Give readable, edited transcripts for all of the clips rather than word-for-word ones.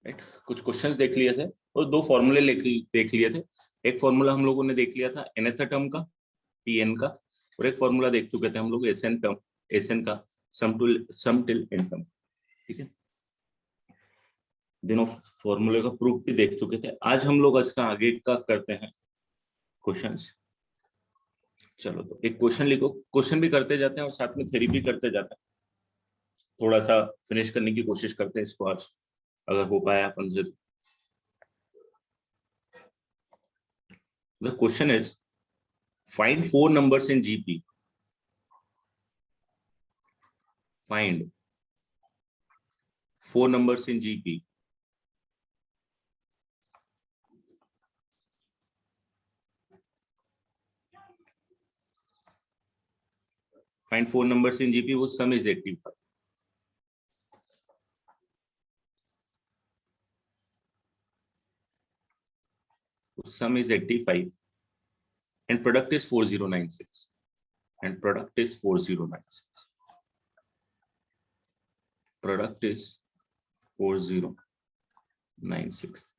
Right. कुछ questions देख लिए थे और दो फॉर्मूले देख लिए थे। एक फॉर्मूला हम लोगों ने देख लिया था nth टर्म का, Tn का, और एक फॉर्मूला देख चुके थे हम लोग Sn का, सम टिल n टर्म। ठीक है, दोनों फॉर्मूले का प्रूफ भी देख चुके थे। आज हम लोग इसका आगे का करते हैं क्वेश्चंस। चलो तो एक क्वेश्चन लिखो, क्वेश्चन भी करते जाते हैं और साथ में थ्योरी भी करते जाते हैं। थोड़ा सा फिनिश करने की कोशिश करते हैं इसको आज, अगर हो पाया अपन से। The question is, find 4 numbers in GP. Find 4 numbers in GP. Find 4 numbers in GP whose sum is 85. Whose sum is 85 and product is 4096. And product is 4096. Product is 4096.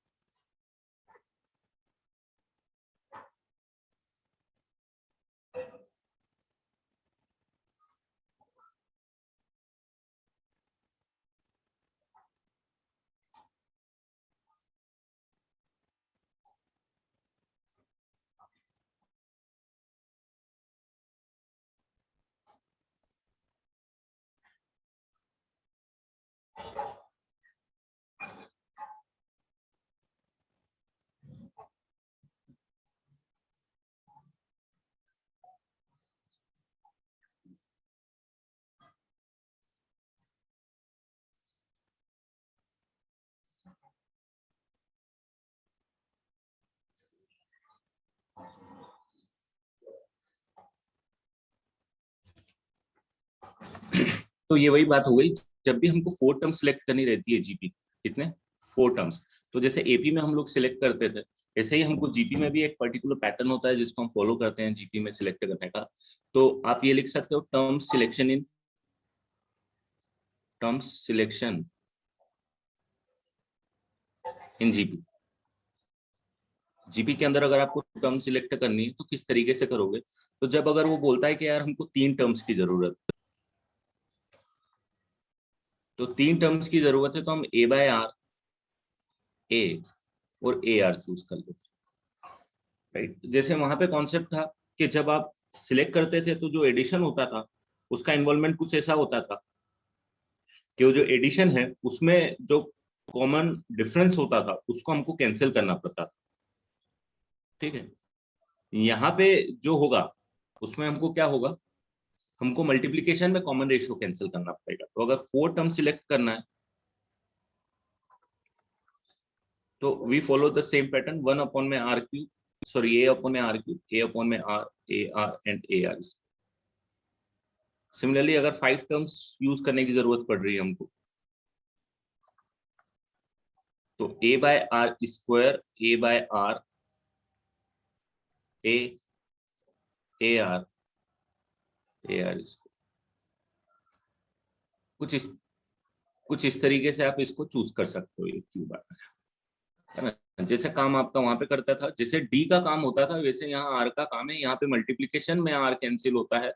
तो ये वही बात हो गई, जब भी हमको 4 टर्म्स सिलेक्ट करनी रहती है जीपी, कितने 4 टर्म्स, तो जैसे एपी में हम लोग सिलेक्ट करते थे, ऐसे ही हमको जीपी में भी एक पर्टिकुलर पैटर्न होता है जिसको हम फॉलो करते हैं जीपी में सिलेक्ट करने का। तो आप ये लिख सकते हो, terms selection in GP. GP के अंदर अगर आपको टर्म सिलेक्ट करनी है तो किस तरीके से करोगे, तो जब अगर वो बोलता है कि यार हमको 3 टर्म्स की जरूरत है, तो 3 टर्म्स की जरूरत है, तो हम ए बाय आर, ए और ए आर चूज कर लेते हैं। राइट, जैसे वहां पे कॉन्सेप्ट था कि जब आप सिलेक्ट करते थे तो जो एडिशन होता था उसका इन्वॉल्वमेंट कुछ ऐसा होता था कि वो जो एडिशन है उसमें जो कॉमन डिफरेंस होता था उसको हमको कैंसिल करना पड़ता था। ठीक है, यहाँ पे जो होगा उसमें हमको क्या होगा, हमको मल्टीप्लीकेशन में कॉमन रेशियो कैंसिल करना पड़ेगा। तो अगर 4 टर्म सिलेक्ट करना है तो we follow the same pattern, 1 upon में r q, sorry a upon में आर क्यू, ए अपॉन में r, a r and a r. Similarly अगर 5 टर्म्स यूज करने की जरूरत पड़ रही है हमको, तो a by r square, a by r, a r, a are square, कुछ इस तरीके से आप इसको चूज कर सकते हो, ये क्यू बार, है ना। जैसे काम आपका वहां पे करता था, जैसे डी का काम होता था वैसे यहाँ आर का काम है। यहाँ पे मल्टीप्लीकेशन में आर कैंसिल होता है,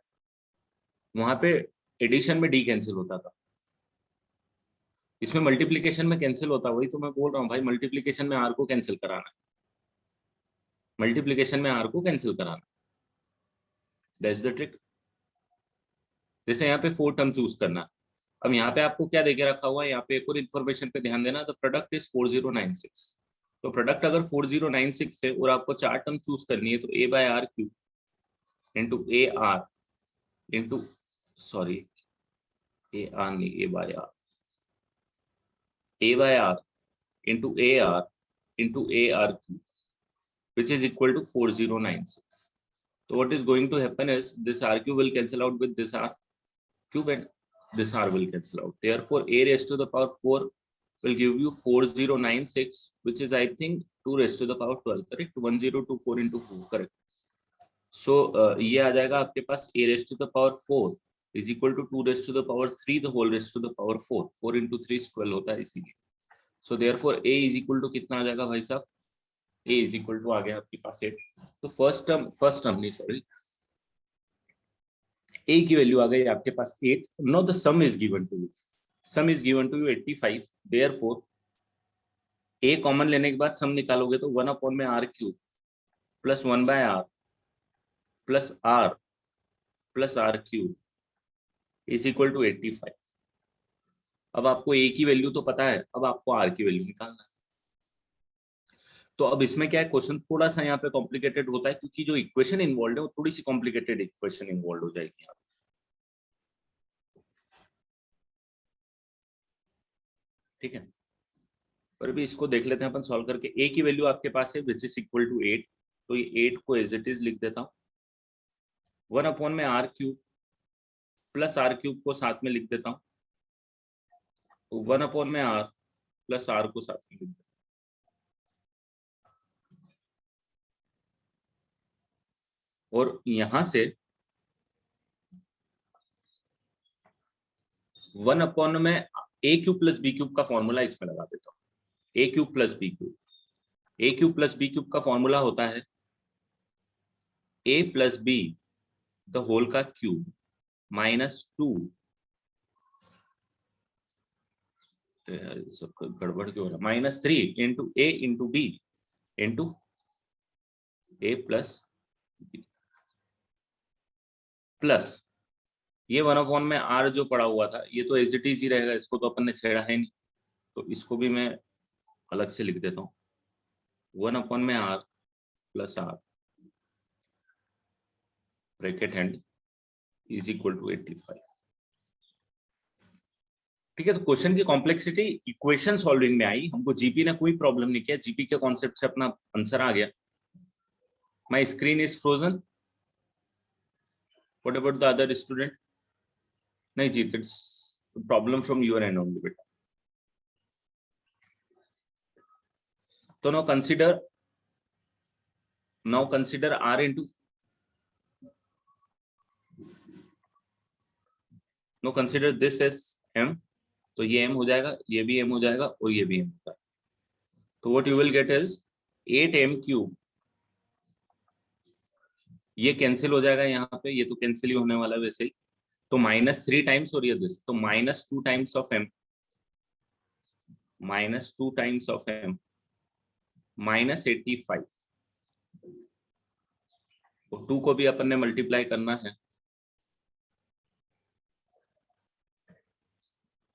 वहां पे एडिशन में डी कैंसिल होता था। इसमें मल्टीप्लीकेशन में कैंसिल होता, वही तो मैं बोल रहा हूँ भाई, मल्टीप्लीकेशन में आर को कैंसिल कराना है, मल्टीप्लीकेशन में आर को कैंसिल कराना, दैट्स द ट्रिक। जैसे यहाँ पे 4 टर्म चूज करना। अब यहाँ पे आपको क्या देके रखा हुआ है, यहाँ पे एक और इन्फॉर्मेशन पे ध्यान देना, द प्रोडक्ट इज 4096। तो प्रोडक्ट अगर 4096 है और आपको 4 टर्म चूज करनी है, तो a by r q into A R into, sorry a r नहीं, a by r, a by r into A R into A r q, which is equal to 4096. So what is going to happen is this RQ will cancel out with this R cube and this R will cancel out. Therefore, a raised to the power 4 will give you 4096, which is I think 2 raised to the power 12, correct? 1024 into 4, correct? So ये आ जाएगा आपके पास a raised to the power 4 is equal to 2 raised to the power 3 the whole raised to the power 4. 4 into 3 12 होता है इसीलिए। So therefore a is equal to कितना आ जाएगा भाई साहब, a इज इक्वल टू आ गया आपके पास 8। तो फर्स्ट टर्म नहीं सॉरी, a की वैल्यू आ गई आपके पास 8। No the sum is given to you, sum is given to you 85। Therefore a common लेने के बाद सम निकालोगे तो 1 अपॉन में r cube plus 1 by r plus r cube is equal to 85। अब आपको a की वैल्यू तो पता है, अब आपको r की वैल्यू निकालना है। तो अब इसमें क्या है, क्वेश्चन थोड़ा सा यहाँ पे कॉम्प्लिकेटेड होता है क्योंकि जो इक्वेशन इन्वॉल्व है वो थोड़ी सी कॉम्प्लिकेटेड इक्वेशन इन्वॉल्व हो जाएगी यहाँ पे। ठीक है, पर भी इसको देख लेते हैं अपन सॉल्व करके। a की वैल्यू आपके पास है विच इज इक्वल टू 8, तो ये 8 को एज इट इज लिख देता हूँ। 1 अपॉन में r cube plus r cube को साथ में लिख देता हूँ, तो 1 अपॉन में r प्लस r को साथ में लिख देता हूँ। और यहां से 1 अपॉन में a cube plus b cube का फॉर्मूला इसमें लगा देता हूँ। a cube plus b cube, a cube plus b cube का फॉर्मूला होता है a plus b the whole का क्यूब माइनस 2, सब गड़बड़ क्यों हो रहा है, minus 3 into a into b into a plus b plus ये 1 अपॉन में r जो पड़ा हुआ था ये तो एज इट इज ही रहेगा, इसको तो अपन ने छेड़ा है नहीं, तो इसको भी मैं अलग से लिख देता हूँ। 1 अपॉन में r plus r bracket end is equal to 85। ठीक है, तो क्वेश्चन की कॉम्प्लेक्सिटी इक्वेशन सॉल्विंग में आई, हमको जीपी ने कोई प्रॉब्लम नहीं किया, जीपी के कॉन्सेप्ट से अपना आंसर आ गया। My screen is frozen, what about the other student? नहीं जी, it's problem from your end only बेटा। तो now consider r into, no consider this as m, तो ये m हो जाएगा, ये भी m हो जाएगा और ये भी m होगा। तो what you will get is 8m cube, ये कैंसिल हो जाएगा यहाँ पे, ये तो कैंसिल ही होने वाला है वैसे ही, तो -3 टाइम्स और ये दिस, तो -2 times of m, -2 times of m -85, तो 2 को भी अपन ने मल्टीप्लाई करना है,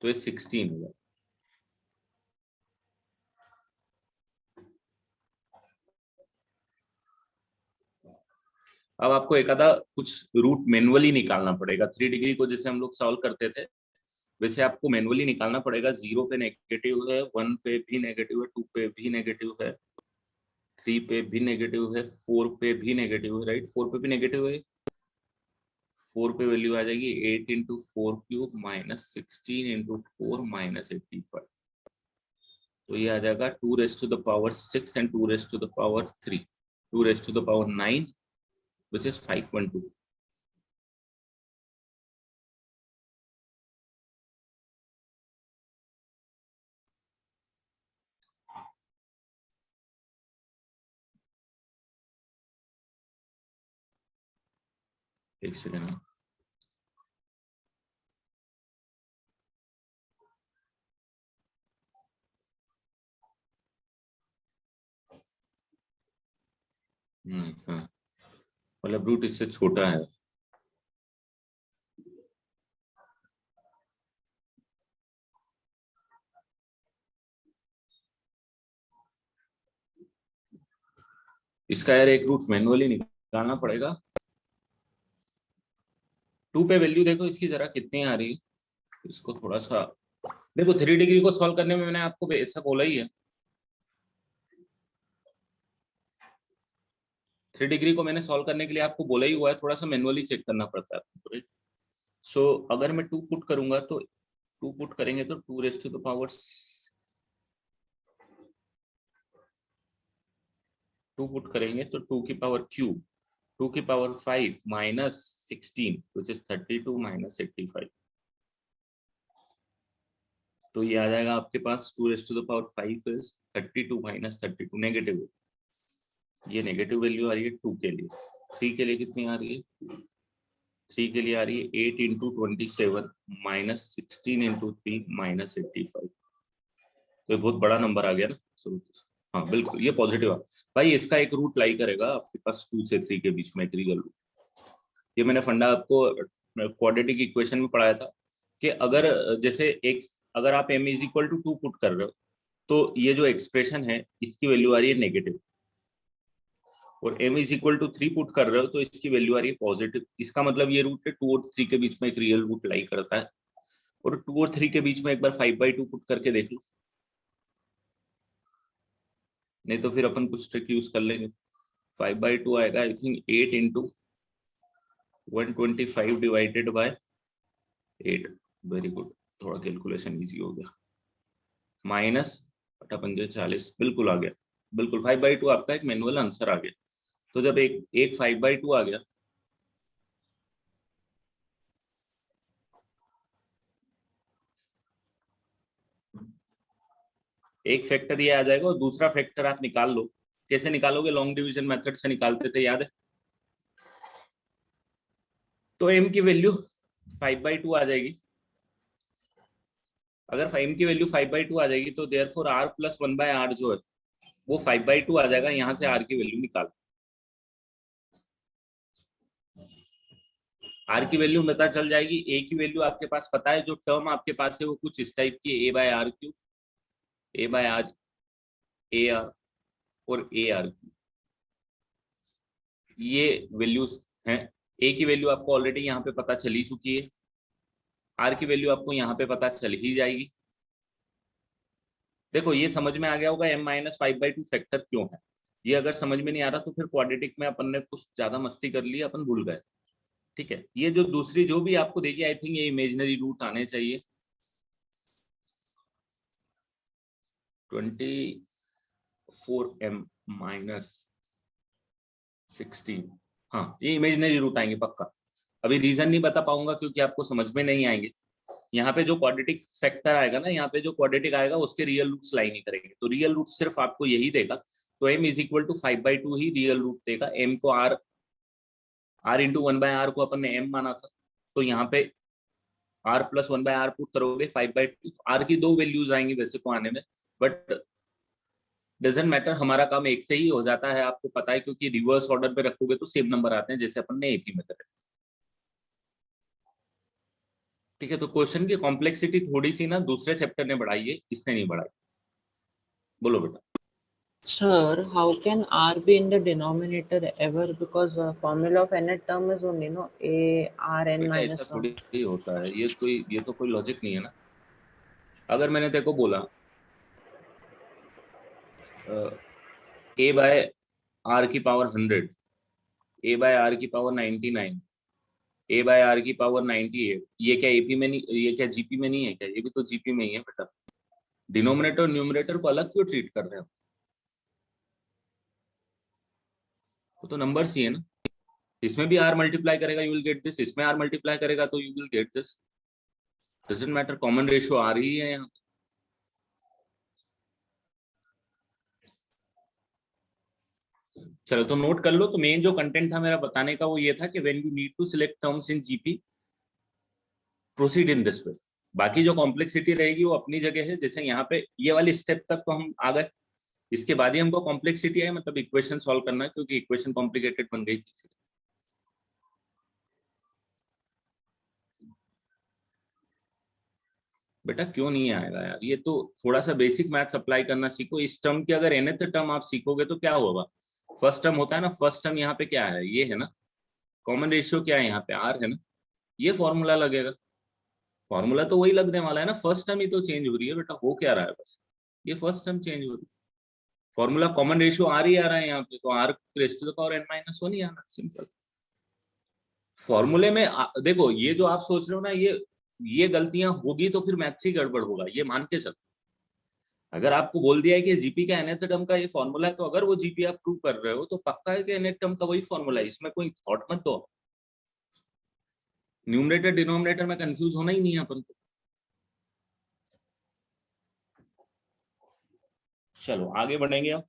तो ये 16 होगा। अब आपको एक आधा कुछ रूट मैनुअली निकालना पड़ेगा। 3 डिग्री को जैसे हम लोग सॉल्व करते थे वैसे आपको मैनुअली निकालना पड़ेगा। 0 पे नेगेटिव है, 1 पे भी नेगेटिव है, 2 पे भी नेगेटिव है, 3 पे भी नेगेटिव है, 4 पे भी नेगेटिव है, राइट, 4 पे भी नेगेटिव है। 4 पे वैल्यू आ जाएगी 8 into 4 cube minus 16 into 4 minus 85, तो ये आ जाएगा 2 raise to the power 6 and 2 raise to the power 3, 2 raise to the power 9 which is 512। एक सेकेंड, हाँ, मतलब रूट इससे छोटा है। इसका यार एक रूट मैनुअली निकालना पड़ेगा। 2 पे वैल्यू देखो इसकी जरा कितनी आ रही है, इसको थोड़ा सा देखो। 3 डिग्री को सॉल्व करने में मैंने आपको ऐसा बोला ही है, 3 डिग्री को मैंने सॉल्व करने के लिए आपको बोला ही हुआ है, थोड़ा सा मैनुअली चेक करना पड़ता है आपको। सो अगर मैं 2 पुट करूंगा तो 2 पुट करेंगे तो 2 raise to the power 2 put करेंगे तो 2 की पावर क्यूब, 2 की power 5 minus 16 which is 32 minus 85, तो ये आ जाएगा आपके पास 2⁵ इज 32 माइनस 32 नेगेटिव, ये नेगेटिव वैल्यू आ रही है 2 के लिए। 3 के लिए कितनी आ रही है? 3 के लिए आ रही है 8 इंटू 27 माइनस 16 इंटू 3 माइनस 85। तो ये बहुत बड़ा नंबर आ गया ना। हाँ बिल्कुल ये पॉजिटिव है भाई। इसका एक रूट लाई करेगा आपके पास 2 से 3 के बीच में, एक रियल रूट। ये मैंने फंडा आपको क्वाड्रेटिक इक्वेशन में पढ़ाया था कि अगर जैसे एक, अगर आप m is equal to 2 put कर रहे हो तो ये जो एक्सप्रेशन है इसकी वैल्यू आ रही है नेगेटिव, और m is equal to 3 put कर रहे हो तो इसकी वैल्यू आ रही है पॉजिटिव। इसका मतलब ये रूट है 2 और 3 के बीच में एक रियल रूट लाई करता है। और 2 और 3 के बीच में एक बार 5/2 पुट करके देख लो, नहीं तो फिर अपन कुछ ट्रिक यूज कर लेंगे। 5/2 आएगा I think 8 into 125 divided by 8। Very good, थोड़ा कैलकुलेशन इजी हो गया। माइनस 8×5 = 40, बिल्कुल आ गया। बिल्कुल 5/2 आपका एक मैनुअल आंसर आ गया। तो जब एक 5/2 आ गया, एक फैक्टर ये आ जाएगा और दूसरा फैक्टर आप निकाल लो। कैसे निकालोगे? लॉन्ग डिवीजन मेथड से निकालते थे, याद है? तो m की वैल्यू 5/2 आ जाएगी। अगर m की वैल्यू 5/2 आ जाएगी तो देयरफॉर r प्लस 1/r जो है वो 5/2 आ जाएगा। यहां से r की वैल्यू निकाल, r की वैल्यू पता चल जाएगी। a की वैल्यू आपके पास पता है, जो टर्म आपके पास है वो कुछ इस टाइप की, a/r3, a/r, ar और ar3, ये वैल्यूज हैं। a की वैल्यू आपको ऑलरेडी यहाँ पे पता चली चुकी है, r की वैल्यू आपको यहाँ पे पता चल ही जाएगी। देखो ये समझ में आ गया होगा m-5/2 फैक्टर क्यों है। ये अगर समझ में नहीं आ रहा तो फिर क्वाड्रेटिक में अपन ने कुछ ज्यादा मस्ती कर ली, अपन भूल गए। ठीक है, ये जो दूसरी जो भी आपको देखिए, आई थिंक ये इमेजिनरी रूट आने चाहिए। 24m-16, हाँ ये इमेजिनरी रूट आएंगे पक्का। अभी रीजन नहीं बता पाऊंगा क्योंकि आपको समझ में नहीं आएंगे। यहाँ पे जो क्वाड्रेटिक फैक्टर आएगा ना, यहाँ पे जो क्वाड्रेटिक आएगा उसके रियल रूट्स लाई नहीं करेंगे, तो रियल रूट सिर्फ आपको यही देगा। तो m इज इक्वल टू 5/2 ही रियल रूट देगा। m को r इंटू 1/r को अपन ने m माना था, तो यहाँ पे r प्लस 1/r पुट करोगे 5/2, r की दो वैल्यूज आएंगी वैसे तो आने में, बट डजेंट मैटर, हमारा काम एक से ही हो जाता है, आपको पता है, क्योंकि रिवर्स ऑर्डर पे रखोगे तो सेम नंबर आते हैं जैसे अपन ने एपी में करे। ठीक है, तो क्वेश्चन की कॉम्प्लेक्सिटी थोड़ी सी ना दूसरे चैप्टर ने बढ़ाई है, इसने नहीं बढ़ाई। बोलो बेटा। Sir, how can R be in the denominator ever? Because formula of nth term is only no a r n बेटा minus ऐसा 1. थोड़ी ही होता है, ये तो कोई लॉजिक नहीं है ना। अगर मैंने तेको बोला a बाय r की पावर 100, a बाय r की पावर 99, a बाय r की पावर 98, ये क्या एपी में नहीं, ये क्या जीपी में नहीं है क्या? ये भी तो जीपी में ही है बेटा। डिनोमिनेटर और न्यूमरेटर को अलग क्यों ट्रीट कर रहे हो? वो तो नंबर्स ही है ना। इसमें भी r मल्टीप्लाई करेगा यू विल गेट दिस, इसमें r मल्टीप्लाई करेगा तो you will get this. Doesn't matter, common ratio r ही है यहाँ। चलो तो नोट कर लो। तो मेन जो कंटेंट था मेरा बताने का वो ये था कि when you need to select terms in GP, proceed in this way. बाकी जो कॉम्प्लेक्सिटी रहेगी वो अपनी जगह है। जैसे यहाँ पे ये वाली स्टेप तक तो हम आ गए, इसके बाद ही हमको कॉम्प्लेक्सिटी आई, मतलब इक्वेशन सॉल्व करना है, क्योंकि इक्वेशन कॉम्प्लिकेटेड बन गई थी। बेटा क्यों नहीं आएगा यार? ये तो थोड़ा सा बेसिक मैथ्स अप्लाई करना सीखो। इस टर्म की अगर nth टर्म आप सीखोगे तो क्या होगा? फर्स्ट टर्म होता है ना, फर्स्ट टर्म यहाँ पे क्या है? ये है ना, कॉमन रेशियो क्या है यहाँ पे? r है ना, ये फॉर्मूला लगेगा। फॉर्मूला तो वही लगने वाला है ना, फर्स्ट टर्म ही तो चेंज हो रही है बेटा। हो क्या रहा है? बस ये फर्स्ट टर्म चेंज हो रही है। फॉर्मूला कॉमन रेशियो r ही आ रहा है यहाँ पे, तो r raise to the power n-1 ही आना, सिंपल। फॉर्मूले में देखो, ये जो आप सोच रहे हो ना, ये गलतियां होगी तो फिर मैथ्स ही गड़बड़ होगा, ये मान के चलो। अगर आपको बोल दिया है कि जीपी का nth टर्म का ये फॉर्मूला है, तो अगर वो जीपी आप प्रूव कर रहे हो तो पक्का है कि nth टर्म का वही फॉर्मूला है, इसमें कोई थॉट मत दो। न्यूमरेटर डिनोमिनेटर में कंफ्यूज होना ही नहीं है अपन को। चलो आगे बढ़ेंगे अब।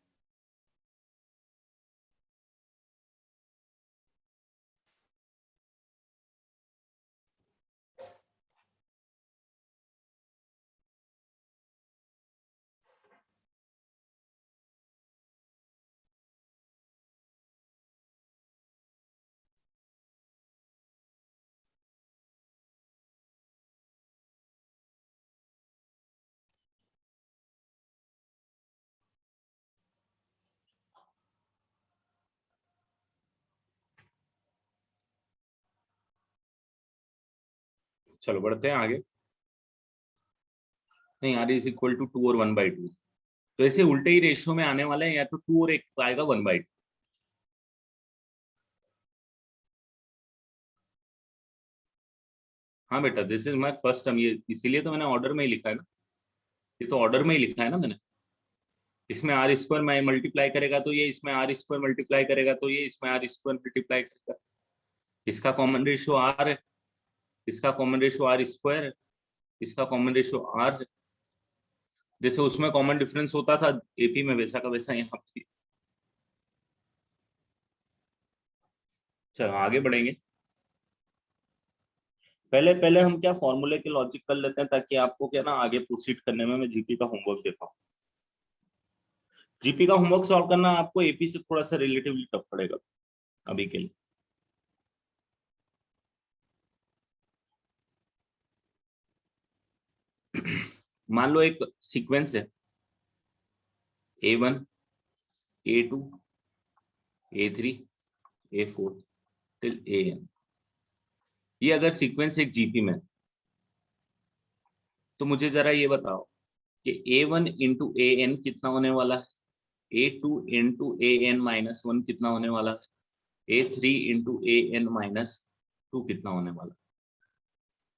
चलो बढ़ते हैं आगे। नहीं, आर इज इक्वल टू 2 और 1/2, तो ऐसे उल्टे ही रेशियो में आने वाले हैं, या तो 2 और 1 आएगा 1/2। हाँ बेटा, this is my first term, ये इसीलिए तो मैंने ऑर्डर में ही लिखा है ना, ये तो ऑर्डर में ही लिखा है ना मैंने। इसमें आर स्क्वायर में मल्टीप्लाई करेगा तो ये, इसमें आर स्क्वायर मल्टीप्लाई करेगा तो ये, इसमें आर स्क्वायर मल्टीप्लाई करेगा। इसका कॉमन रेशियो आर है, इसका कॉमन रेशियो आर स्क्वायर है, इसका कॉमन रेशियो आर है। जैसे उसमें कॉमन डिफरेंस होता था एपी में, वैसा का वैसा यहाँ पे। चलो आगे बढ़ेंगे। पहले पहले हम क्या फॉर्मूले के लॉजिक कर लेते हैं, ताकि आपको क्या ना आगे प्रोसीड करने में मैं जीपी का होमवर्क देता हूँ। जीपी का होमवर्क सॉल्व करना आपको एपी से थोड़ा सा रिलेटिवली टफ पड़ेगा अभी के लिए। मान लो एक सीक्वेंस है A1, A2, A3, A4 till AN। ये अगर सीक्वेंस एक जीपी में, तो मुझे जरा ये बताओ कि A1 इंटू AN कितना होने वाला है, A2 इंटू AN-1 कितना होने वाला है, A3 इंटू AN-2 कितना होने वाला है।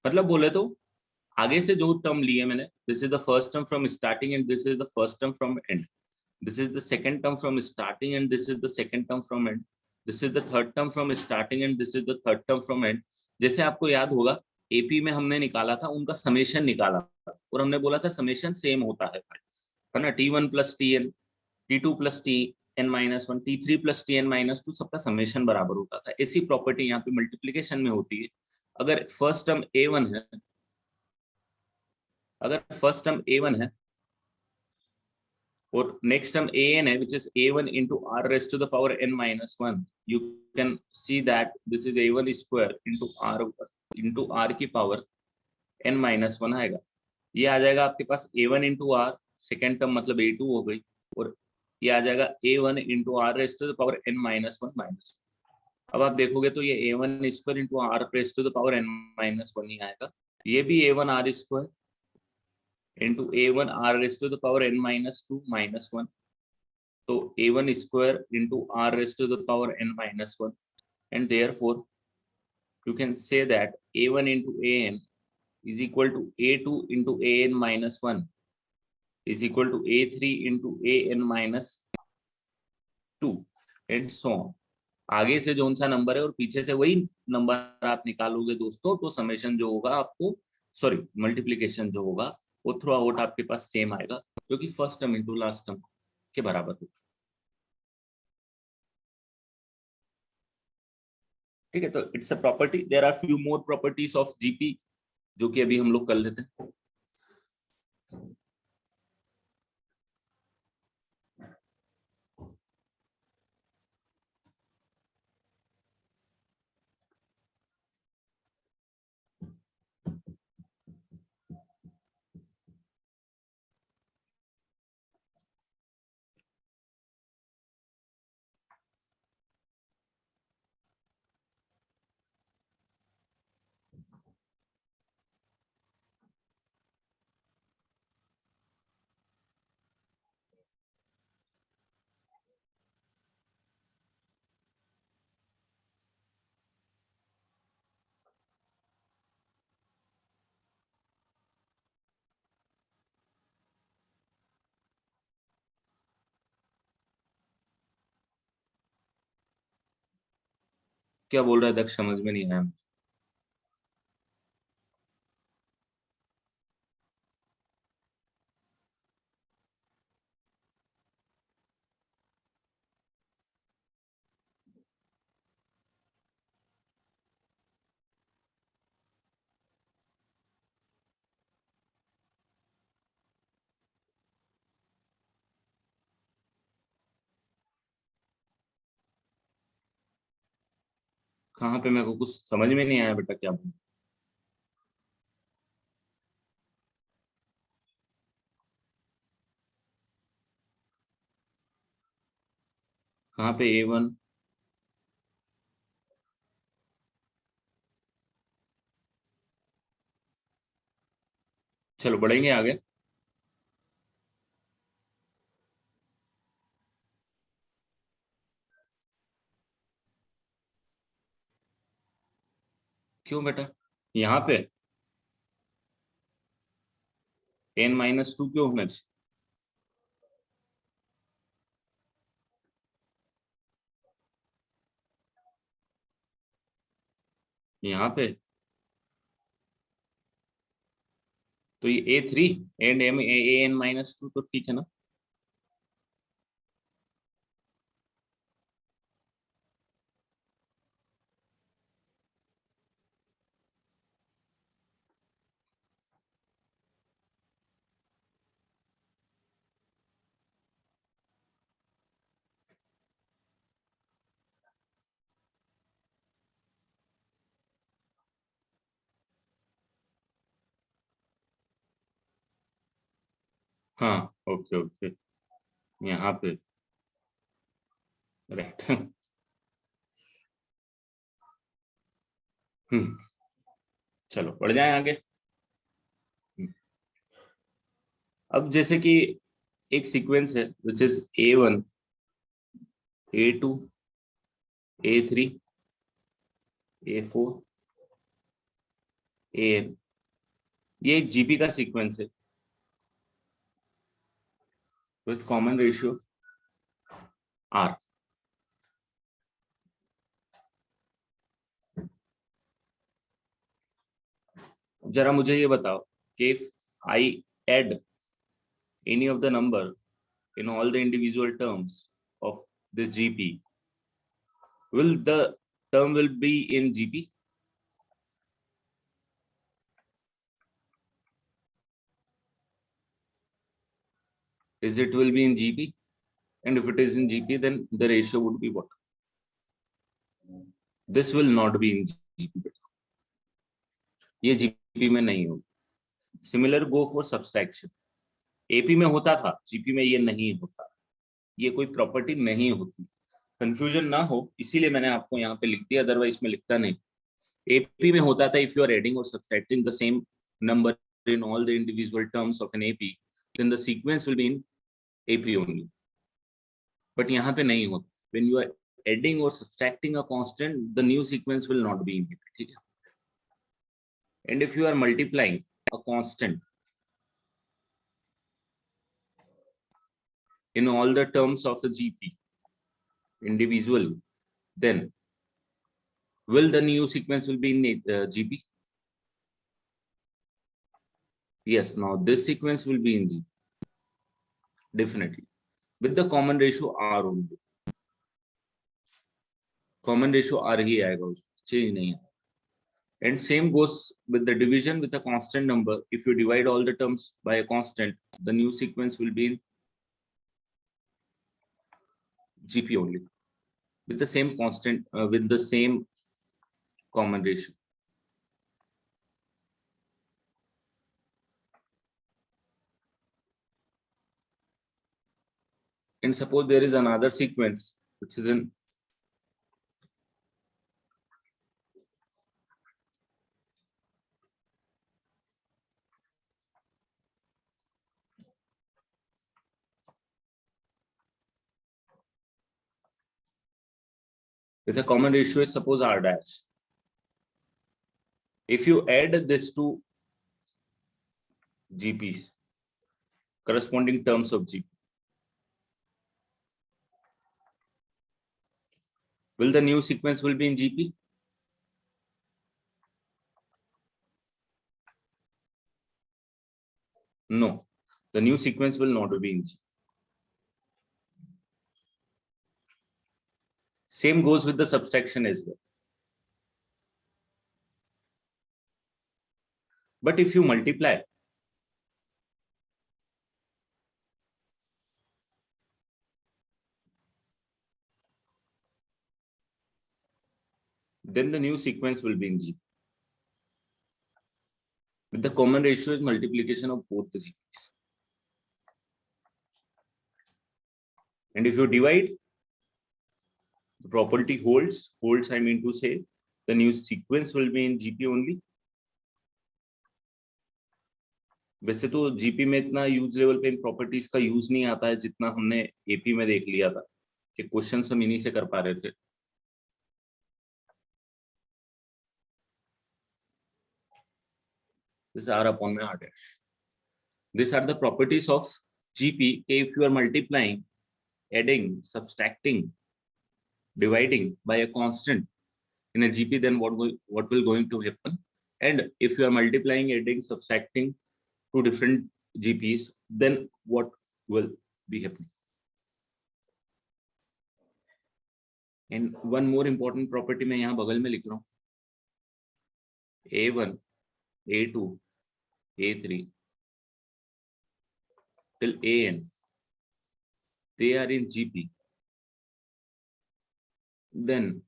मतलब बोले तो आगे से जो टर्म लिए मैंने, this is the first term from starting and this is the first term from and, this is the second term from starting and this is the second term from and, this is the third term from starting and this is the third term from and. जैसे आपको याद होगा AP में हमने निकाला था, उनका summation निकाला था और हमने बोला था समेशन सेम होता है ना, T1 + Tn, T2 + Tn-1, T3 + Tn-2, सबका समेशन बराबर होता था। ऐसी प्रॉपर्टी यहाँ पे मल्टीप्लीकेशन में होती है। अगर फर्स्ट टर्म A1 है, अगर फर्स्ट टर्म A1 है और नेक्स्ट टर्म an है, which is a1 into r raised to the power n-1, you can see that this is a1 square into r की पावर n-1 आएगा। ये आ जाएगा आपके पास a1 into r, second term मतलब a2 हो गई, और ये आ जाएगा a1 into r raised to the power n-1 minus. अब आप देखोगे तो ये a1 square into r raised to the power n-1 ही आएगा। ये भी a1 r square into a1 r raised to the power n-2 minus 1, so a1 square into r raised to the power n-1, and therefore you can say that a1 into an is equal to a2 into an minus 1 is equal to a3 into an minus 2 and so on। आगे से जो सा number है और पीछे से वही number आप निकालोगे दोस्तों, तो समेशन जो होगा आपको, सॉरी मल्टीप्लीकेशन जो होगा, वो थ्रू आउट आपके पास सेम आएगा, जो कि first term into last term के बराबर होगा। ठीक है, तो it's a property. There are few more properties of GP जो कि अभी हम लोग कर लेते हैं। क्या बोल रहा है दक्ष, समझ में नहीं आया। कहाँ पे? मेरे को कुछ समझ में नहीं आया बेटा, क्या बोल? कहाँ पे A1? चलो बढ़ेंगे आगे। क्यों बेटा? यहाँ पे n-2 क्यों होना चाहिए? यहाँ पे तो ये A3 एंड an-2 तो ठीक है ना? हाँ, ओके ओके, यहाँ पे राइट। चलो बढ़ जाए आगे। हम्म, अब जैसे कि एक सीक्वेंस है which is A1, A2, A3, A4, AN। ये एक जीपी का सीक्वेंस है विथ कॉमन रेशियो R। जरा मुझे ये बताओ कि if I add any of the number in all the individual terms of the GP, will the term will be in GP? Is it will be in GP? And if it is in GP, then the ratio would be what? This will not be in GP. ये GP में नहीं होगा। Similar go for subtraction. AP में होता था, GP में ये नहीं होता। ये कोई प्रॉपर्टी नहीं होती। कंफ्यूजन ना हो इसीलिए मैंने आपको यहाँ पे लिख दिया, अदरवाइज में लिखता नहीं। AP में होता था if you are adding or subtracting the same number in all the individual terms of an AP, then the sequence will be in AP only. But यहाँ पे नहीं होता. When you are adding or subtracting a constant, the new sequence will not be in AP. ठीक है? And if you are multiplying a constant in all the terms of a GP individually, then will the new sequence will be in GP? Yes. Now this sequence will be in GP definitely with the common ratio R only. Common ratio R ही आएगा, उसमें change नहीं है. And same goes with the division with a constant number. If you divide all the terms by a constant, the new sequence will be in GP only with the same constant, with the same common ratio. And suppose there is another sequence which is in with a common ratio is suppose R dash. If you add this to GPs, corresponding terms of GP, will the new sequence will be in GP? No, the new sequence will not be in GP. Same goes with the subtraction as well. But if you multiply then the new sequence will be in GP. With the common ratio is multiplication of both the GPs. And if you divide, the property holds, I mean to say, the new sequence will be in GP only. वैसे तो GP में इतना use level पे इन properties का use नहीं आता है जितना हमने एपी में देख लिया था कि क्वेश्चंस हम इन्हीं से कर पा रहे थे. This is R upon my R dash. These are the properties of GP. If you are multiplying, adding, subtracting, dividing by a constant in a GP, then what will going to happen? And if you are multiplying, adding, subtracting two different GPs, then what will be happening? And one more important property मैं यहाँ बगल में लिख रहा हूँ. A1, A2, A3 till AN, they are in GP. Then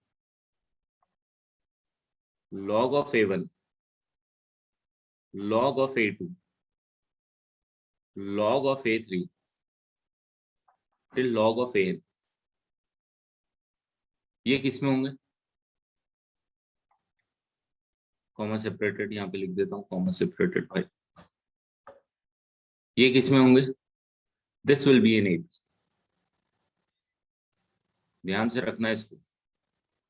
log of A1, log of A2, log of A3 till log of AN, ये किस में होंगे? कॉमा सेपरेटेड यहाँ पे लिख देता हूँ, कॉमा सेपरेटेड भाई. ये किस में होंगे? This will be in AP. ध्यान से रखना है इसको.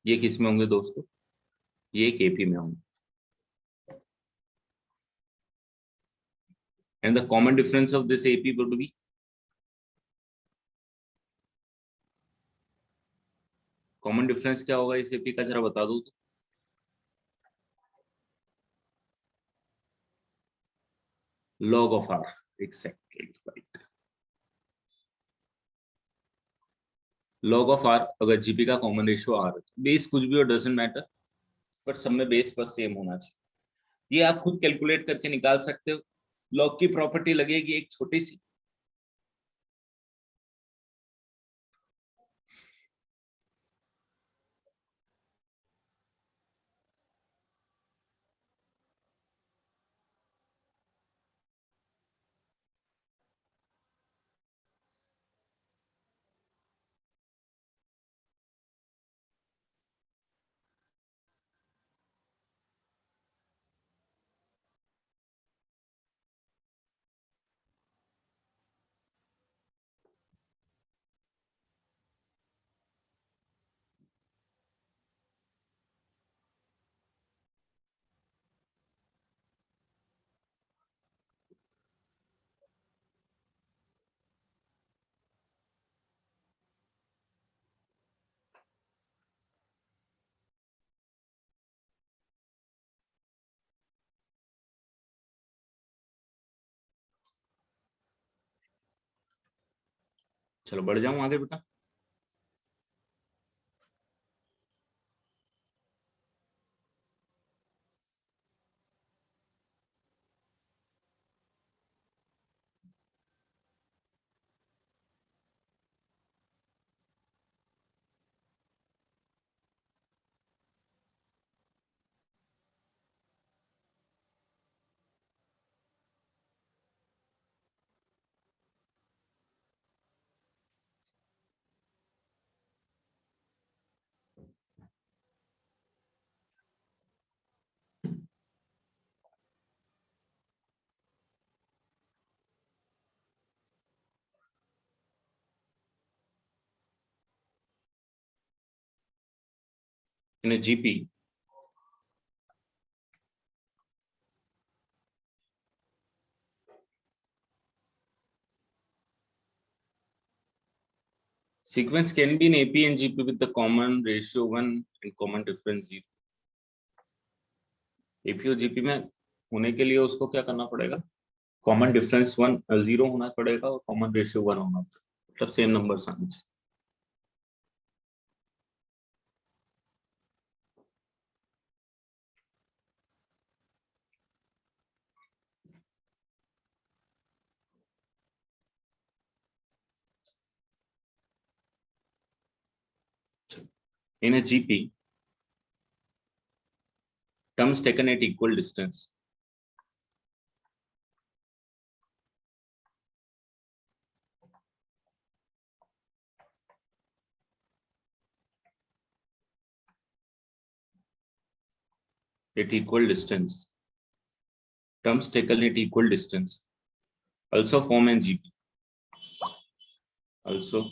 ये किस में होंगे दोस्तों? ये एक AP में होंगे. And the common difference of this AP would be common difference क्या होगा इस एपी का, जरा बता दो तो. Log of r. Exactly right. Log of r. अगर जीपी का कॉमन रेशियो आर, बेस कुछ भी और डजंट मैटर, पर सब में बेस बस सेम होना चाहिए. ये आप खुद कैलकुलेट करके निकाल सकते हो. लॉग की प्रॉपर्टी लगेगी एक छोटी सी. चलो बढ़ जाऊं आगे बेटा. In a GP, sequence can be in AP and GP with the common ratio 1 and common difference 0. AP और GP में होने के लिए उसको क्या करना पड़ेगा? कॉमन डिफरेंस 0 होना पड़ेगा और कॉमन रेशियो 1 होना पड़ेगा. मतलब सेम नंबर्स आने चाहिए. In a GP, terms taken at equal distance. At equal distance. Terms taken at equal distance. Also form an GP. Also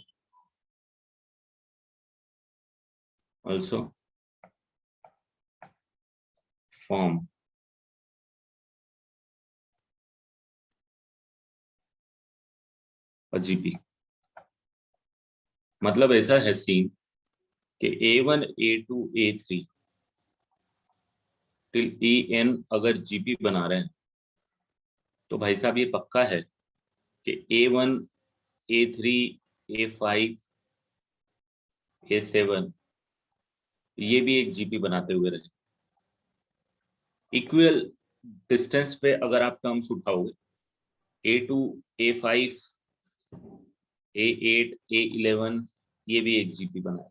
form a GP. मतलब ऐसा है सीन कि A1, A2, A3 till EN अगर GP बना रहे हैं तो भाई साहब ये पक्का है कि A1, A3, A5, A7 ये भी एक GP बनाते हुए रहे। इक्वल डिस्टेंस पे अगर आप terms उठाओगे A2, A5, A8, A11 ये भी एक GP बना है।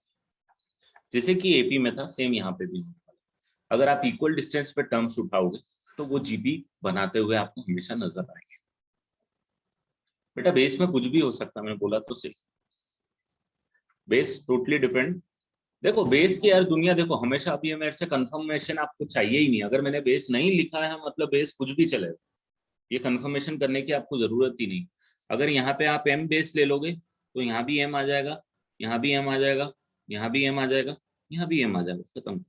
जैसे कि AP में था सेम यहाँ पे भी। अगर आप इक्वल डिस्टेंस पे टर्म्स उठाओगे तो वो GP बनाते हुए आपको हमेशा नजर आएंगे। बेटा बेस में कुछ भी हो सकता है, मैंने बोला तो सही। Base totally depend. देखो बेस की यार दुनिया देखो, हमेशा अभी मेरे से कंफर्मेशन आपको चाहिए ही नहीं। अगर मैंने बेस नहीं लिखा है मतलब बेस कुछ भी चलेगा, ये कंफर्मेशन करने की आपको जरूरत ही नहीं। अगर यहाँ पे आप M बेस ले लोगे तो यहाँ भी M आ जाएगा, यहाँ भी M आ जाएगा, यहाँ भी M आ जाएगा, यहाँ भी M आ जाएगा, खत्म।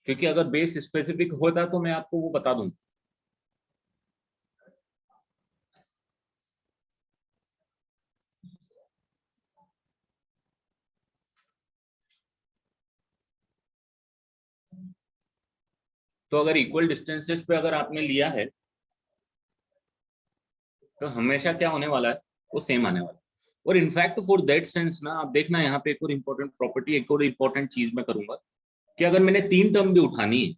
क्योंकि अगर बेस स्पेसिफिक होता तो मैं आपको वो बता दूं। तो अगर इक्वल डिस्टेंसेस पे अगर आपने लिया है तो हमेशा क्या होने वाला है, वो सेम आने वाला है। और इनफैक्ट फॉर दैट सेंस ना, आप देखना यहाँ पे एक और इम्पोर्टेंट प्रॉपर्टी, एक और इम्पोर्टेंट चीज मैं करूंगा कि अगर मैंने 3 टर्म भी उठानी है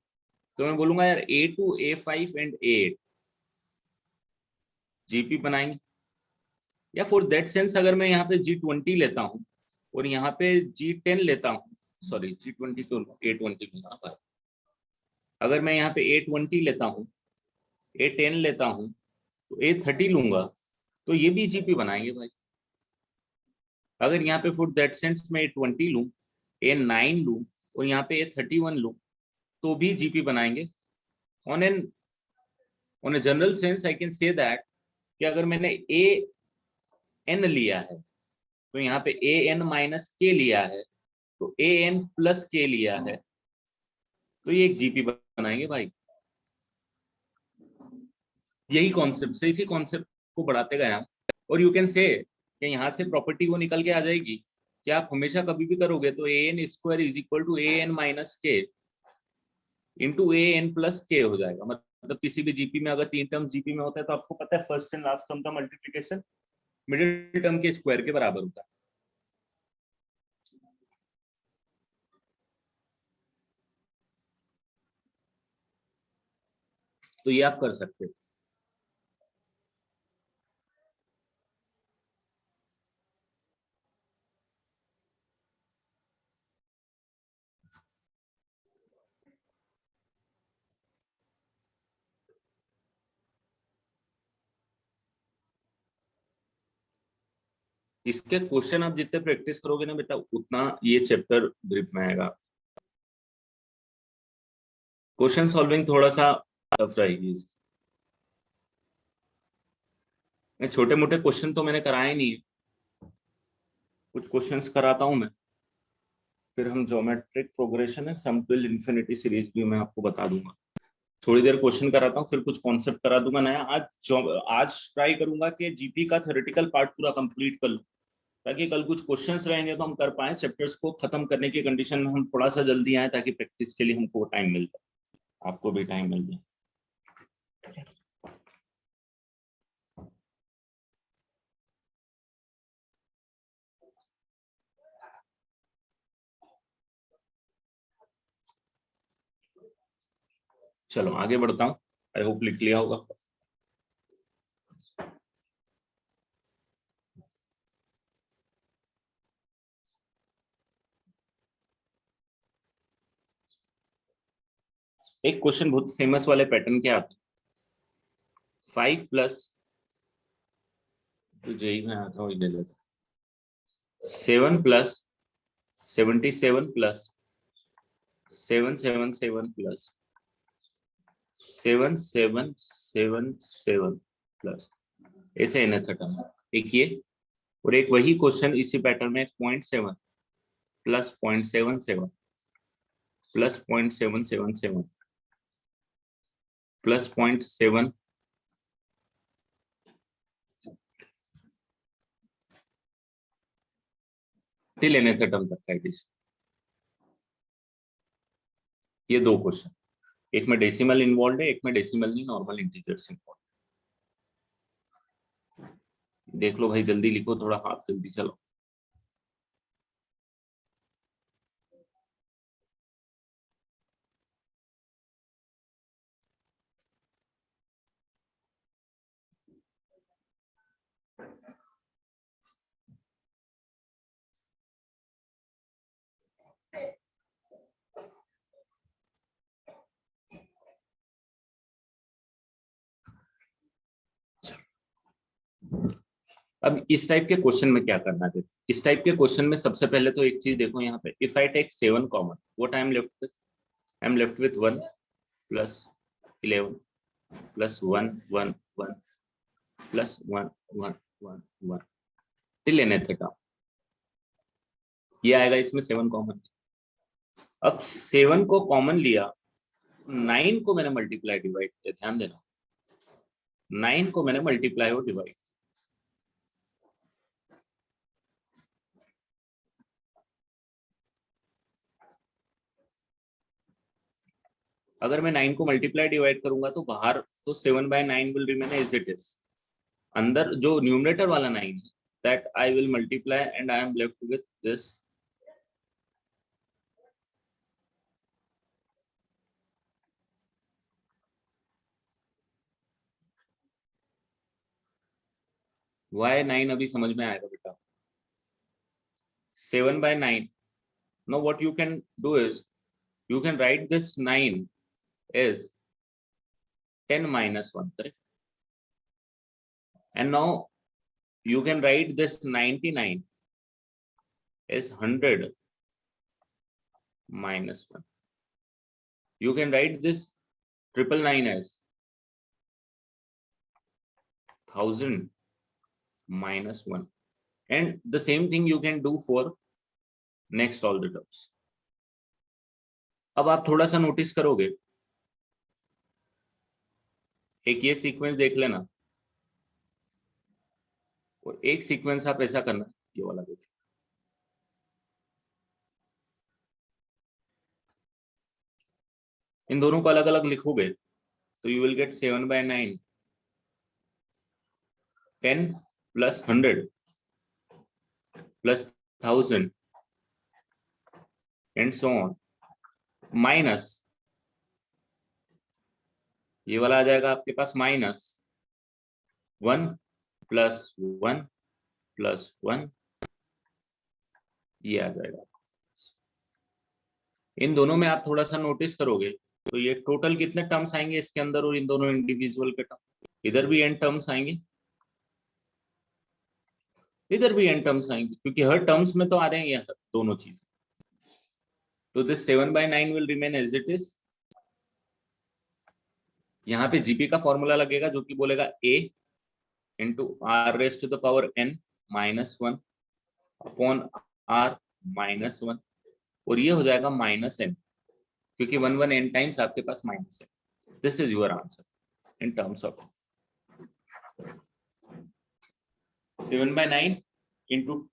तो मैं बोलूंगा यार A2, A5 and A8 GP बनाएंगे। या फॉर दैट सेंस अगर मैं यहाँ पे G20 लेता हूँ और यहाँ पे G10 लेता हूँ, सॉरी G20 तो A20 लूंगा भाई। अगर मैं यहाँ पे A20 लेता हूँ, A10 लेता हूँ, तो A30 लूंगा, तो ये भी GP बनाएंगे भाई। अगर यहाँ पे फॉर दैट सेंस मैं A20 लूँ, A9 लूँ और यहाँ पे A31 लूँ, तो भी GP बनाएंगे। On a general sense I can say that कि अगर मैंने AN लिया है तो यहाँ पे AN माइनस K लिया है, तो AN प्लस K लिया है, तो ये एक GP बनाएंगे भाई। यही कॉन्सेप्ट से, इसी कॉन्सेप्ट को बढ़ाते गए हम। और यू कैन से कि यहाँ से प्रॉपर्टी वो निकल के आ जाएगी कि आप हमेशा कभी भी करोगे तो AN square is equal to AN minus K into AN plus K हो जाएगा। मतलब किसी भी GP में अगर 3 टर्म GP में होता है तो आपको पता है फर्स्ट एंड लास्ट टर्म का मल्टीप्लीकेशन मिडिल टर्म के स्क्वायर के बराबर होता है। तो ये आप कर सकते हो। इसके क्वेश्चन आप जितने प्रैक्टिस करोगे ना बेटा, उतना ये चैप्टर ग्रिप में आएगा। क्वेश्चन सॉल्विंग थोड़ा सा टफ रहेगी। छोटे मोटे क्वेश्चन तो मैंने कराए नहीं है, कुछ क्वेश्चंस कराता हूं मैं। फिर हम ज्योमेट्रिक प्रोग्रेशन है, सम टिल इंफिनिटी सीरीज भी मैं आपको बता दूंगा। थोड़ी देर क्वेश्चन कराता हूँ, फिर कुछ कॉन्सेप्ट करा दूंगा नया। आज ट्राई करूंगा कि जीपी का थ्योरेटिकल पार्ट पूरा कंप्लीट कर लूं, ताकि कल कुछ क्वेश्चंस रहेंगे तो हम कर पाए। चैप्टर्स को खत्म करने की कंडीशन में हम थोड़ा सा जल्दी आए, ताकि प्रैक्टिस के लिए हमको टाइम मिल जाए, आपको भी टाइम मिल जाए। चलो आगे बढ़ता हूँ, आई होप लिख लिया होगा। एक क्वेश्चन बहुत फेमस वाले पैटर्न के आते 5 प्लस, तो जेई में आता हूँ, ले लेता 7 प्लस 77 प्लस 777 प्लस 7777 प्लस, ऐसे इन्हें थर्टा एक ये, और एक वही क्वेश्चन इसी पैटर्न में 0.7 plus 0.77 plus 0.777 plus 0.7 till nth term तक का एडिशन। ये दो क्वेश्चन, एक में डेसिमल इन्वॉल्व है, एक में डेसिमल नहीं, नॉर्मल इंटीजर्स इन्वॉल्व। देख लो भाई, जल्दी लिखो, थोड़ा हाथ जल्दी चलो। अब इस टाइप के क्वेश्चन में क्या करना है, इस टाइप के क्वेश्चन में सबसे पहले तो एक चीज देखो यहाँ पे, if I take 7 common, what I am left with, I am left with 1 plus 11 plus 1 1 1 plus 1 1 1 1 till nth term. ये आएगा, इसमें 7 कॉमन। अब 7 को कॉमन लिया, 9 को मैंने मल्टीप्लाई डिवाइड किया, ध्यान देना, 9 को मैंने मल्टीप्लाई और डिवाइड। अगर मैं 9 को मल्टीप्लाई डिवाइड करूंगा तो बाहर तो 7/9 will remain as it is, अंदर जो न्यूमरेटर वाला 9 है that I will multiply and I am left with this. Why 9 अभी समझ में आएगा बेटा। 7/9, now what you can do is you can write this 9 as 10 minus 1, correct? And now you can write this 99 as 100 minus 1. You can write this 999 as 1000 minus 1. And the same thing you can do for next all the terms. अब आप थोड़ा सा notice करोगे, एक ये sequence देख लेना, और एक सीक्वेंस आप ऐसा करना, ये वाला देखिए, इन दोनों को अलग अलग लिखोगे तो you will gate 7/9, 10 plus 100 plus 1000 and so on, minus ये वाला आ जाएगा आपके पास माइनस 1 प्लस 1 प्लस 1, ये आ जाएगा। इन दोनों में आप थोड़ा सा नोटिस करोगे तो ये टोटल कितने टर्म्स आएंगे इसके अंदर, और इन दोनों इंडिविजुअल के टर्म, इधर भी एन टर्म्स आएंगे, इधर भी एन टर्म्स आएंगे, क्योंकि हर टर्म्स में तो आ रहे हैं ये दोनों चीजें। तो this 7/9 will remain as it is. यहाँ पे जीपी का फॉर्मूला लगेगा जो कि बोलेगा a into are raise to the power n minus 1 upon r minus 1, और ये हो जाएगा माइनस n, क्योंकि 1 1 n टाइम्स आपके पास माइनस है। This is your answer in terms of 7/9 into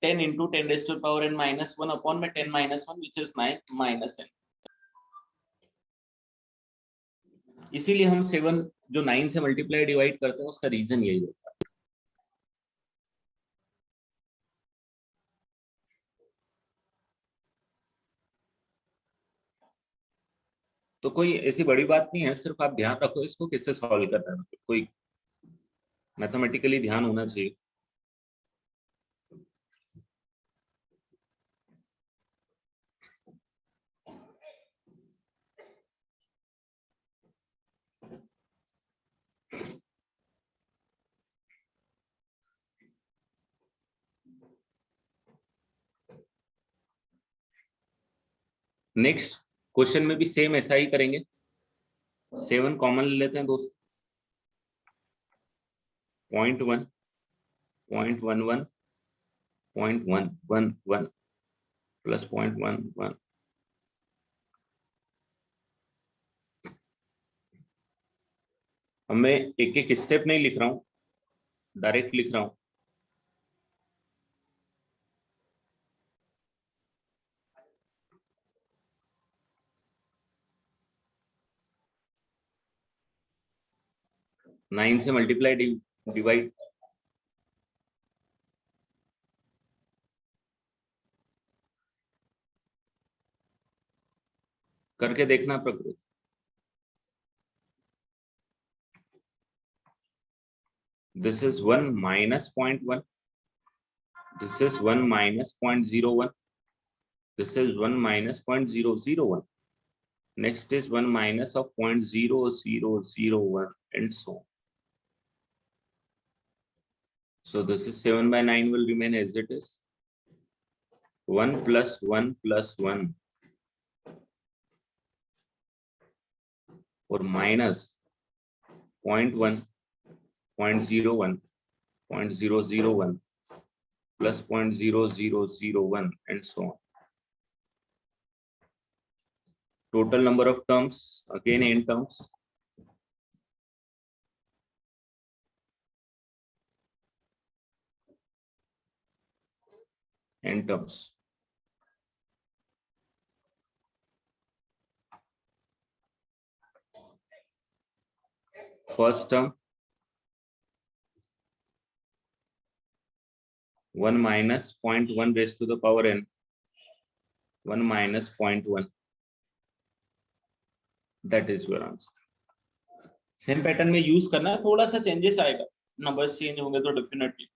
10 into 10 raise to power n minus 1 upon में 10 minus 1 which is 9 minus n। इसीलिए हम 7 जो 9 से मल्टीप्लाई डिवाइड करते हैं उसका रीजन यही होता है। तो कोई ऐसी बड़ी बात नहीं है, सिर्फ आप ध्यान रखो इसको कैसे सॉल्व करना है, कोई मैथमेटिकली ध्यान होना चाहिए। नेक्स्ट क्वेश्चन में भी सेम ऐसा ही करेंगे, 7 कॉमन ले लेते हैं दोस्त, 0.1 0.11 0.111 प्लस 0.11। अब मैं एक एक स्टेप नहीं लिख रहा हूं, डायरेक्ट लिख रहा हूं। नाइन से मल्टीप्लाई डिवाइड करके देखना प्रकृति। This is 1 minus 0.1, this is 1 minus 0.01, this is 1 minus 0.001, next is 1 minus of 0.0001 and so on. So this is 7 by 9 will remain as it is. 1 plus 1 plus 1 or minus 0.1, 0.01, 0.001 plus 0.0001 and so on. Total number of terms, again n terms. N terms. First term 1 minus 0.1 raised to the power n, 1 minus 0.1, that is your answer. Same pattern में use करना है, थोड़ा सा changes आएगा, numbers change होंगे तो definitely.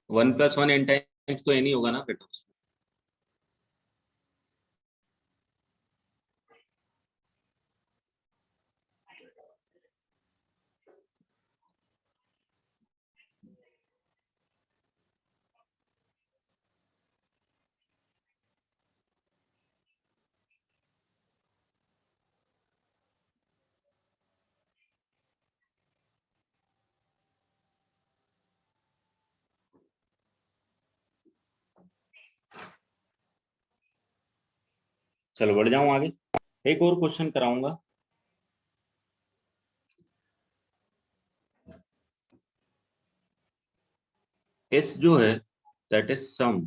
One plus one n times तो n ही होगा ना बेटा। चलो बढ़ जाऊं आगे, एक और क्वेश्चन कराऊंगा। एस जो है दैट इज सम,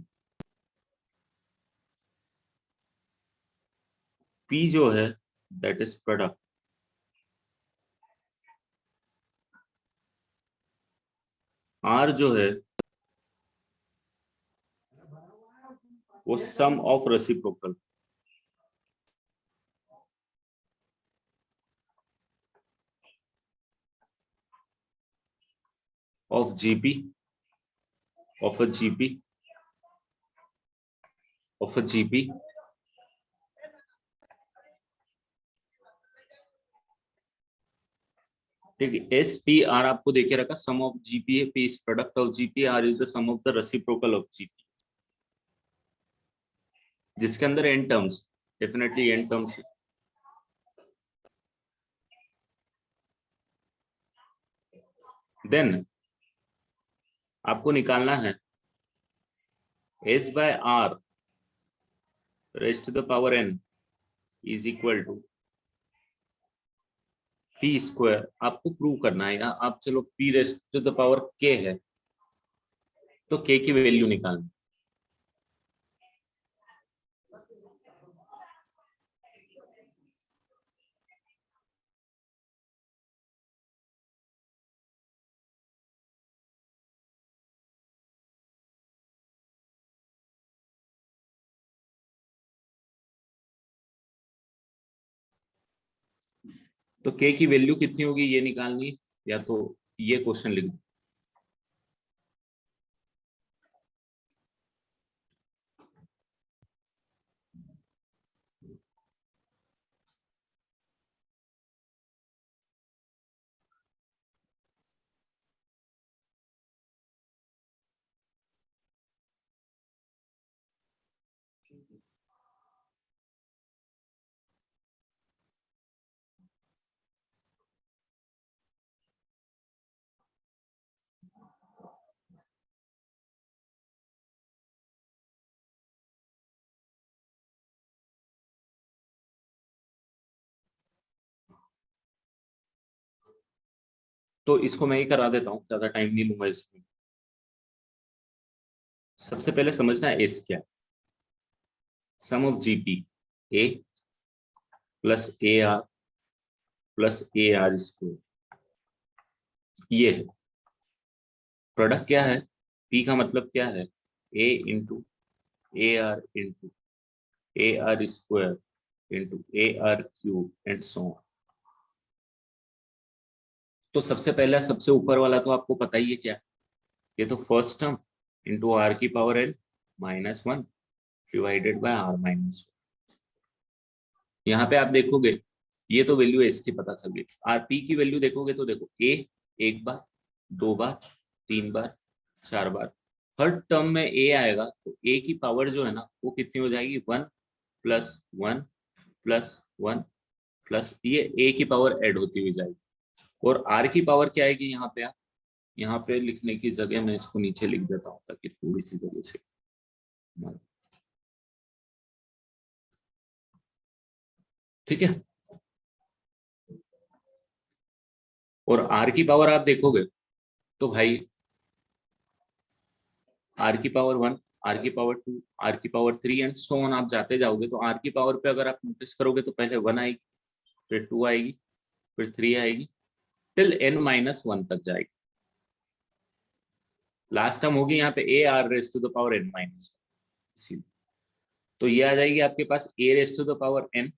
पी जो है दैट इज प्रोडक्ट, आर जो है वो sum of reciprocal, of GP, of a GP, of a GP, ठीक है। एस पी आर आपको देखे रखा, सम ऑफ जीपी है, P is product of GP, R is the sum of the reciprocal of GP, जिसके अंदर N terms, definitely N terms है। Then आपको निकालना है S by R raised to the power n is equal to p square. आपको prove करना है, या आप चलो p raised to the power k है तो k की वैल्यू निकालनी। तो k की वैल्यू कितनी होगी ये निकालनी, या तो ये क्वेश्चन लिख दो। तो इसको मैं ही करा देता हूँ, ज्यादा टाइम नहीं लूंगा इसमें। सबसे पहले समझना है एस क्या है। Sum of GP A plus A R plus A are square, ये है। प्रोडक्ट क्या है, पी का मतलब क्या है, A into A R into A R square into A R cube and so on. तो सबसे पहला सबसे ऊपर वाला तो आपको पता ही है क्या, ये तो फर्स्ट टर्म इंटू आर की power N minus one divided by are minus one. यहाँ पे आप देखोगे ये तो वैल्यू एस की पता चल गई। आर पी की वैल्यू देखोगे तो देखो ए एक बार, दो बार, तीन बार, चार बार, हर टर्म में ए आएगा तो ए की पावर जो है ना वो कितनी हो जाएगी, one plus one plus one plus, ये ए की पावर ऐड होती हुई जाएगी। और आर की पावर क्या आएगी यहाँ पे, आप यहाँ पे लिखने की जगह मैं इसको नीचे लिख देता हूँ ताकि थोड़ी सी जगह से, ठीक है। और आर की पावर आप देखोगे तो भाई आर की पावर वन, आर की पावर टू, आर की power three and so on आप जाते जाओगे तो आर की पावर पे अगर आप नोटिस करोगे तो पहले वन आएगी, फिर टू आएगी, फिर थ्री आएगी, टिल एन माइनस वन तक जाएगी। लास्ट टर्म होगी यहाँ पे A R race to the power N minus, तो ये आ जाएगी आपके पास A raised to the power N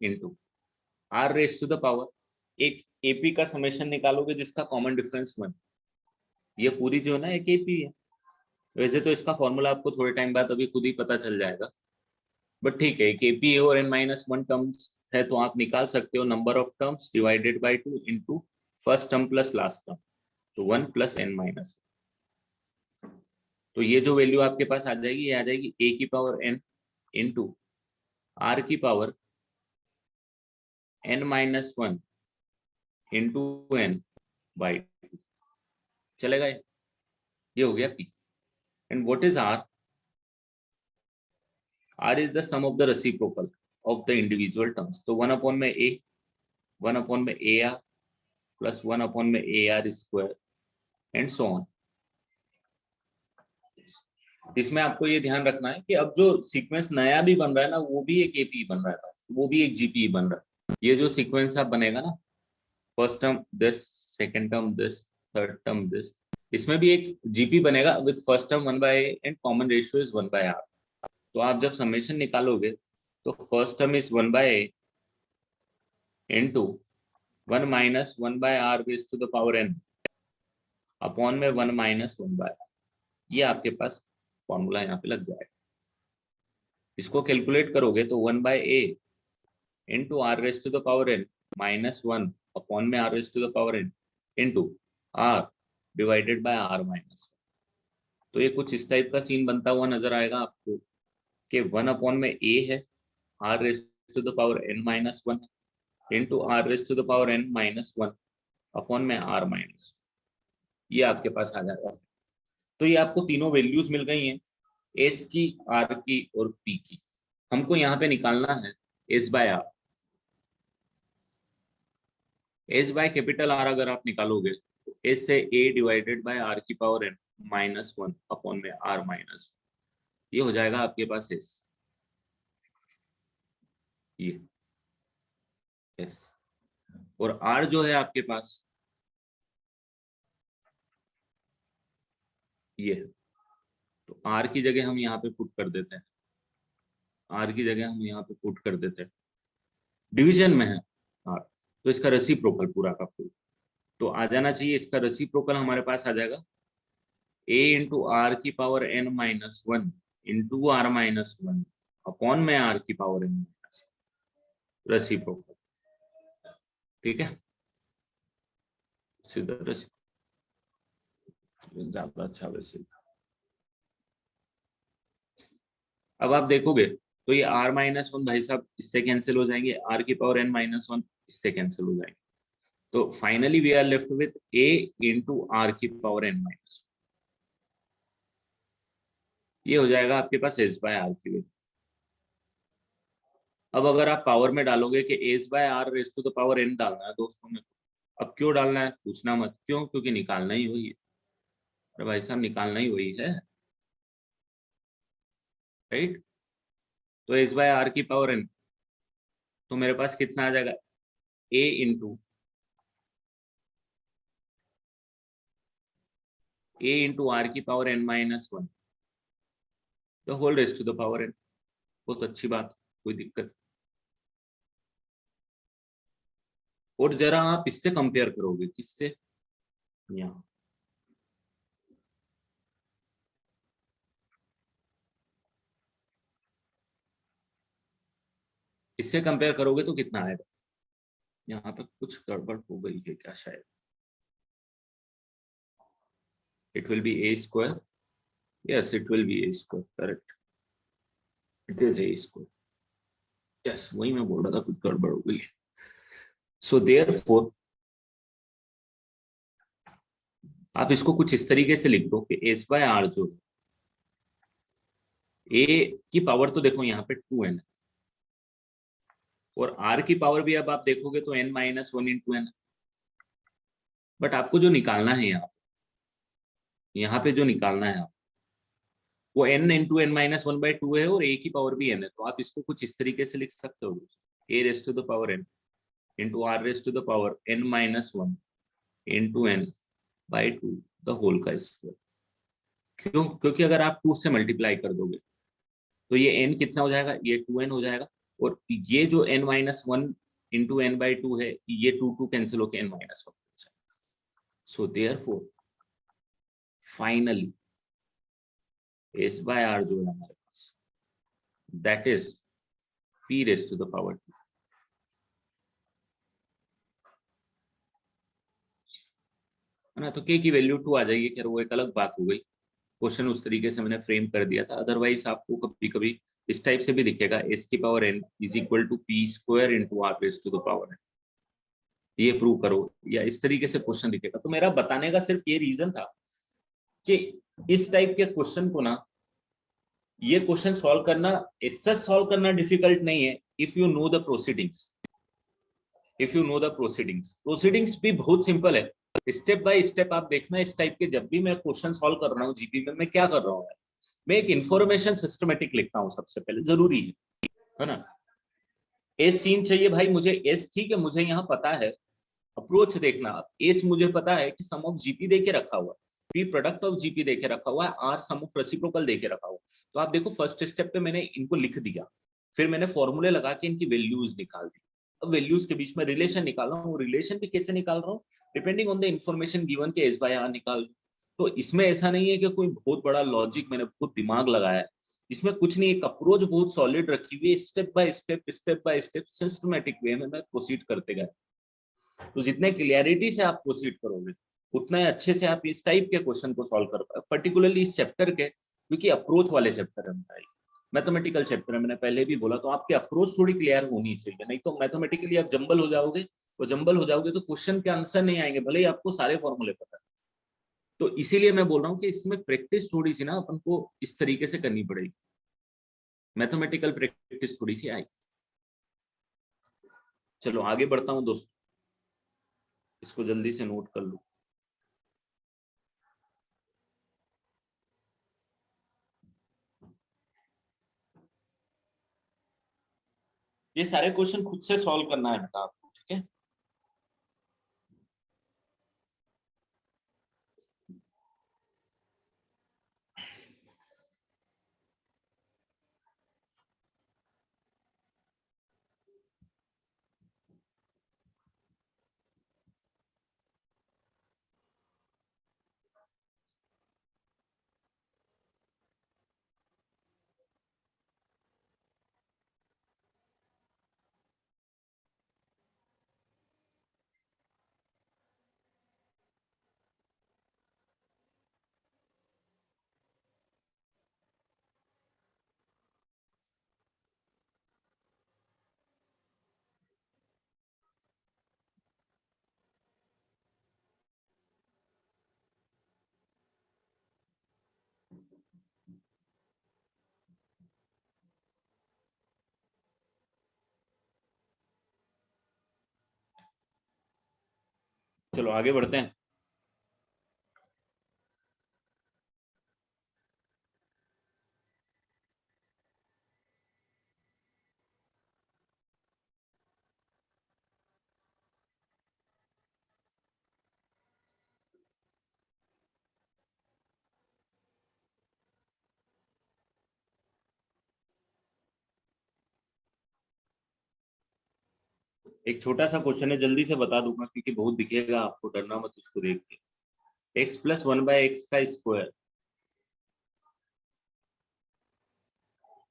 into are race to the power, एक एपी का समेशन निकालोगे जिसका कॉमन डिफरेंस वन, ये पूरी जो है ना एक एपी है। वैसे तो इसका फॉर्मूला आपको थोड़े टाइम बाद अभी खुद ही पता चल जाएगा, बट ठीक है, केपी और एन माइनस वन टर्म्स है तो आप निकाल सकते हो number of terms divided by two into first term plus last term, तो वन प्लस एन माइनस। तो ये जो वैल्यू आपके पास आ जाएगी ये आ जाएगी ए की पावर एन इंटू आर की power N minus one into N by two, चलेगा ये हो गया P. And what is R, R is the sum of the reciprocal of the individual terms, तो वन अपॉन में A, one upon में A R plus one upon में A are square and so on. इसमें आपको ये ध्यान रखना है कि अब जो सीक्वेंस नया भी बन रहा है ना वो भी एक एपी बन रहा है, वो भी एक जीपी बन रहा है। ये जो सीक्वेंस आप बनेगा ना, first term this, second term this, third term this, इसमें भी एक जीपी बनेगा with first term one by A and common ratio is one by R. तो आप जब समेशन निकालोगे तो first term is one by A into one minus one by R raise to the power N upon में one minus one by R, ये आपके पास formula यहाँ पे लग जाएगा। इसको कैलकुलेट करोगे तो one by A into are raise to the power N minus one upon में R raise to the power N into R divided by are minus. तो ये कुछ इस टाइप का सीन बनता हुआ नजर आएगा आपको कि वन अपॉन में ए है r raise to the power N minus one into are raise to the power N minus one upon में आर माइनस, ये आपके पास आ जाएगा। तो ये आपको तीनों वैल्यूज मिल गई हैं, एस की, आर की और पी की। हमको यहाँ पे निकालना है S by r. S by capital R अगर आप निकालोगे तो एस है ए डिवाइडेड बाय आर की power N minus one upon में आर माइनस, ये हो जाएगा आपके पास एस, ये एस। और आर जो है आपके पास ये है, तो आर की जगह हम यहाँ पे पुट कर देते हैं, आर की जगह हम यहाँ पे पुट कर देते हैं, डिवीजन में है आर, तो इसका रेसिप्रोकल पूरा का पूरा तो आ जाना चाहिए। इसका रेसिप्रोकल हमारे पास आ जाएगा a इंटू आर की power n minus one into r minus one upon में आर की पावर n माइनस, रेसिप्रोकल। ठीक है, सीधा रेसिप्रोकल ज्यादा अच्छा वैसे। अब आप देखोगे तो ये r माइनस वन भाई साहब इससे कैंसिल हो जाएंगे, r की पावर n माइनस वन इससे कैंसिल हो जाएंगे, तो finally we are left with a into are की पावर n माइनस, ये हो जाएगा आपके पास s बाय आर की वैल्यू। अब अगर आप पावर में डालोगे कि s by r race to the power n डालना है दोस्तों में, अब क्यों डालना है पूछना मत, क्यों, क्योंकि निकालना ही वही है। अरे भाई साहब निकालना ही वही है, राइट। तो एस बाय आर की पावर n, तो मेरे पास कितना आ जाएगा a इंटू आर की power n minus one the whole raise to the power n। बहुत अच्छी बात, कोई दिक्कत। और जरा आप इससे कंपेयर करोगे, किससे, यहाँ इससे कंपेयर करोगे तो कितना आएगा, यहाँ पे कुछ गड़बड़ हो गई है क्या शायद, it will be a square, yes it will be a square, correct, it is a square, yes वही मैं बोल रहा था कुछ गड़बड़ हो गई है। सो देयरफॉर आप इसको कुछ इस तरीके से लिख दो कि एस बाय आर जो ए की पावर तो देखो यहाँ पे 2n है, और आर की पावर भी अब आप देखोगे तो n minus one into n, but आपको जो निकालना है यहाँ पे जो निकालना है आप, वो n into n minus one by two है और a की पावर भी n है, तो आप इसको कुछ इस तरीके से लिख सकते हो, a raise to the power n into are race to the power n minus one into N by two the whole का स्क्वायर। क्यों, क्योंकि अगर आप 2 से मल्टीप्लाई कर दोगे तो ये n कितना हो जाएगा, ये 2n हो जाएगा, और ये जो n minus one into N by two है, ये 2 कैंसिल होकर n minus one. So therefore finally s by r जो है हमारे पास, that is p raised to the power 2, है ना। तो k की वैल्यू 2 आ जाएगी, खैर वो एक अलग बात हो गई, क्वेश्चन उस तरीके से मैंने फ्रेम कर दिया था, अदरवाइज आपको कभी कभी इस टाइप से भी दिखेगा s की power n is equal to p square into are race to the power n, ये प्रूव करो, या इस तरीके से क्वेश्चन दिखेगा। तो मेरा बताने का सिर्फ ये रीजन था कि इस टाइप के क्वेश्चन को ना, ये क्वेश्चन सॉल्व करना इससे सॉल्व करना डिफिकल्ट नहीं है, if you know the proceedings, if you know the proceedings, proceedings भी बहुत सिंपल है, स्टेप बाय स्टेप आप देखना। इस टाइप के जब भी मैं क्वेश्चन सॉल्व कर रहा हूँ जीपी में, मैं क्या कर रहा हूँ, मैं एक इंफॉर्मेशन सिस्टमेटिक लिखता हूँ सबसे पहले, जरूरी है ना। एस सीन चाहिए भाई मुझे, एस ठीक है, मुझे यहाँ पता है, अप्रोच देखना, एस मुझे पता है कि सम ऑफ जीपी देके रखा हुआ, पी प्रोडक्ट ऑफ जीपी देके रखा हुआ है, आर सम ऑफ रेसिप्रोकल देके रखा हुआ। तो आप देखो फर्स्ट स्टेप पे मैंने इनको लिख दिया, फिर मैंने फॉर्मूले लगा के इनकी वैल्यूज निकाल दी। अब वैल्यूज के बीच में रिलेशन निकाल रहा हूँ, रिलेशन भी कैसे निकाल रहा हूँ, depending on the information given के एस बाय आर निकाल। तो इसमें ऐसा नहीं है कि कोई बहुत बड़ा लॉजिक मैंने बहुत दिमाग लगाया है, इसमें कुछ नहीं, एक अप्रोच बहुत सॉलिड रखी हुई है, step by step systematic way में मैं प्रोसीड करते गए। तो जितने क्लियरिटी से आप प्रोसीड करोगे उतना अच्छे से आप इस टाइप के क्वेश्चन को सॉल्व कर पाए, पर्टिकुलरली इस चैप्टर के, क्योंकि अप्रोच वाले चैप्टर है हमारे, मैथमेटिकल चैप्टर है, मैंने पहले भी बोला, तो आपकी अप्रोच थोड़ी क्लियर होनी चाहिए, नहीं तो मैथमेटिकली आप जंबल हो जाओगे, तो जंबल हो जाओगे तो क्वेश्चन के आंसर नहीं आएंगे, भले ही आपको सारे फॉर्मूले पता है। तो इसीलिए मैं बोल रहा हूँ कि इसमें प्रैक्टिस थोड़ी सी ना अपन को इस तरीके से करनी पड़ेगी, मैथमेटिकल प्रैक्टिस थोड़ी सी आई। चलो आगे बढ़ता हूं दोस्तों, इसको जल्दी से नोट कर लो। ये सारे क्वेश्चन खुद से सॉल्व करना है बेटा आपको, ठीक है। चलो आगे बढ़ते हैं। एक छोटा सा क्वेश्चन है, जल्दी से बता दूंगा क्योंकि बहुत दिखेगा आपको, डरना मत उसको देख के। एक्स प्लस 1/x का square,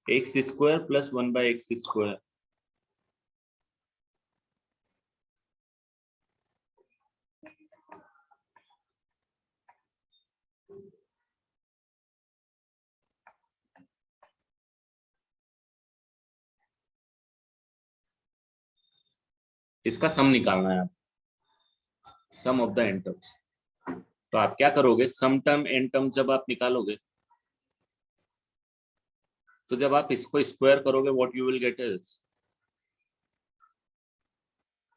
x square plus 1/x square, इसका सम निकालना है, sum of the N terms. तो आप क्या करोगे, सम टर्म एन टर्म जब आप निकालोगे, तो जब आप इसको स्क्वायर करोगे, what you will get is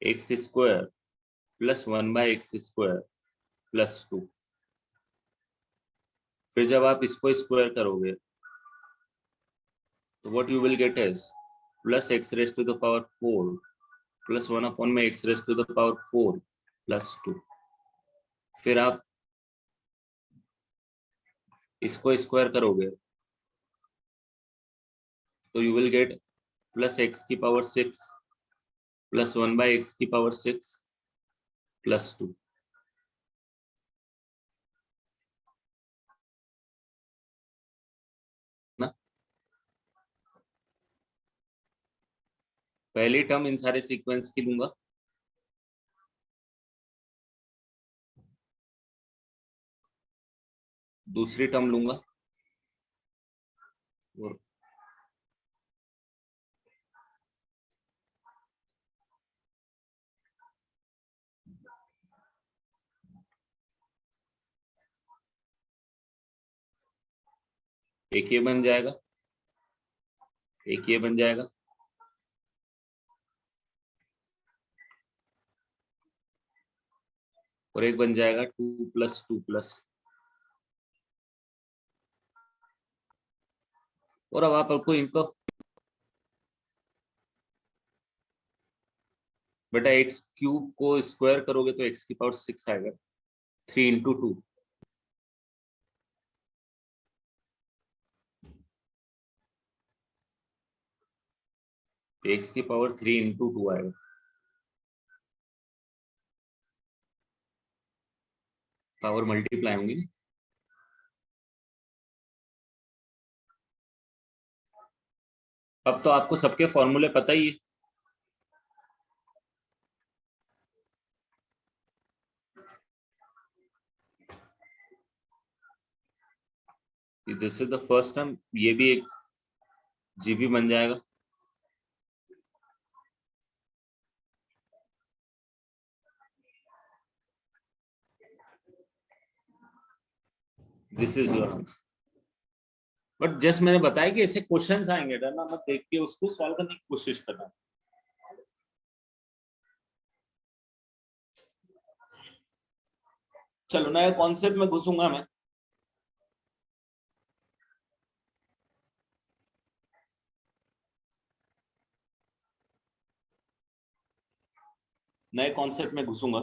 x square plus 1/x square plus 2। फिर जब आप इसको स्क्वायर करोगे, तो what you will get is plus x raise to the power 4 plus 1 upon में x raise to the power 4 plus 2। फिर आप इसको स्क्वायर करोगे, तो you will get plus x की पावर 6 प्लस 1/x की पावर 6 प्लस 2। ना पहली टर्म इन सारे सीक्वेंस की लूंगा, दूसरी टर्म लूंगा, और एक ये बन जाएगा, एक ये बन जाएगा, और एक बन जाएगा 2 प्लस 2 प्लस। और अब आप आपको इनको बेटा एक्स क्यूब को स्क्वायर करोगे तो एक्स की पावर 6 आएगा, 3 इंटू 2, एक्स की पावर 3 इंटू 2 आएगा। पावर मल्टीप्लाई होंगी। अब तो आपको सबके फॉर्मूले पता ही है। This is the first term, ये भी एक जीबी बन जाएगा, this is your answer. But just मैंने बताया कि ऐसे क्वेश्चंस आएंगे, डरना मत, देख के उसको सॉल्व करने की कोशिश करना। चलो नए कॉन्सेप्ट में घुसूंगा मैं। नए कॉन्सेप्ट में घुसूंगा।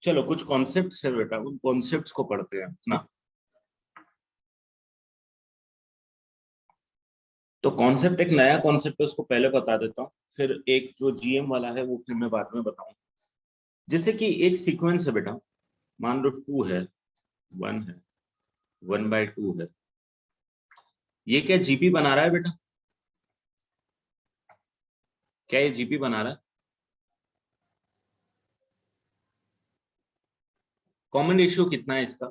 चलो कुछ कॉन्सेप्ट्स है बेटा, उन कॉन्सेप्ट्स को पढ़ते हैं ना। तो कॉन्सेप्ट एक नया कॉन्सेप्ट है, उसको पहले बता देता हूँ, फिर एक जो जीएम वाला है वो फिर मैं बाद में बताऊंगा। जैसे कि एक सीक्वेंस है बेटा, मान लो 2 है, 1 है, 1/2 है। ये क्या जीपी बना रहा है बेटा? क्या ये जीपी बना रहा है? कॉमन रेशियो कितना है इसका?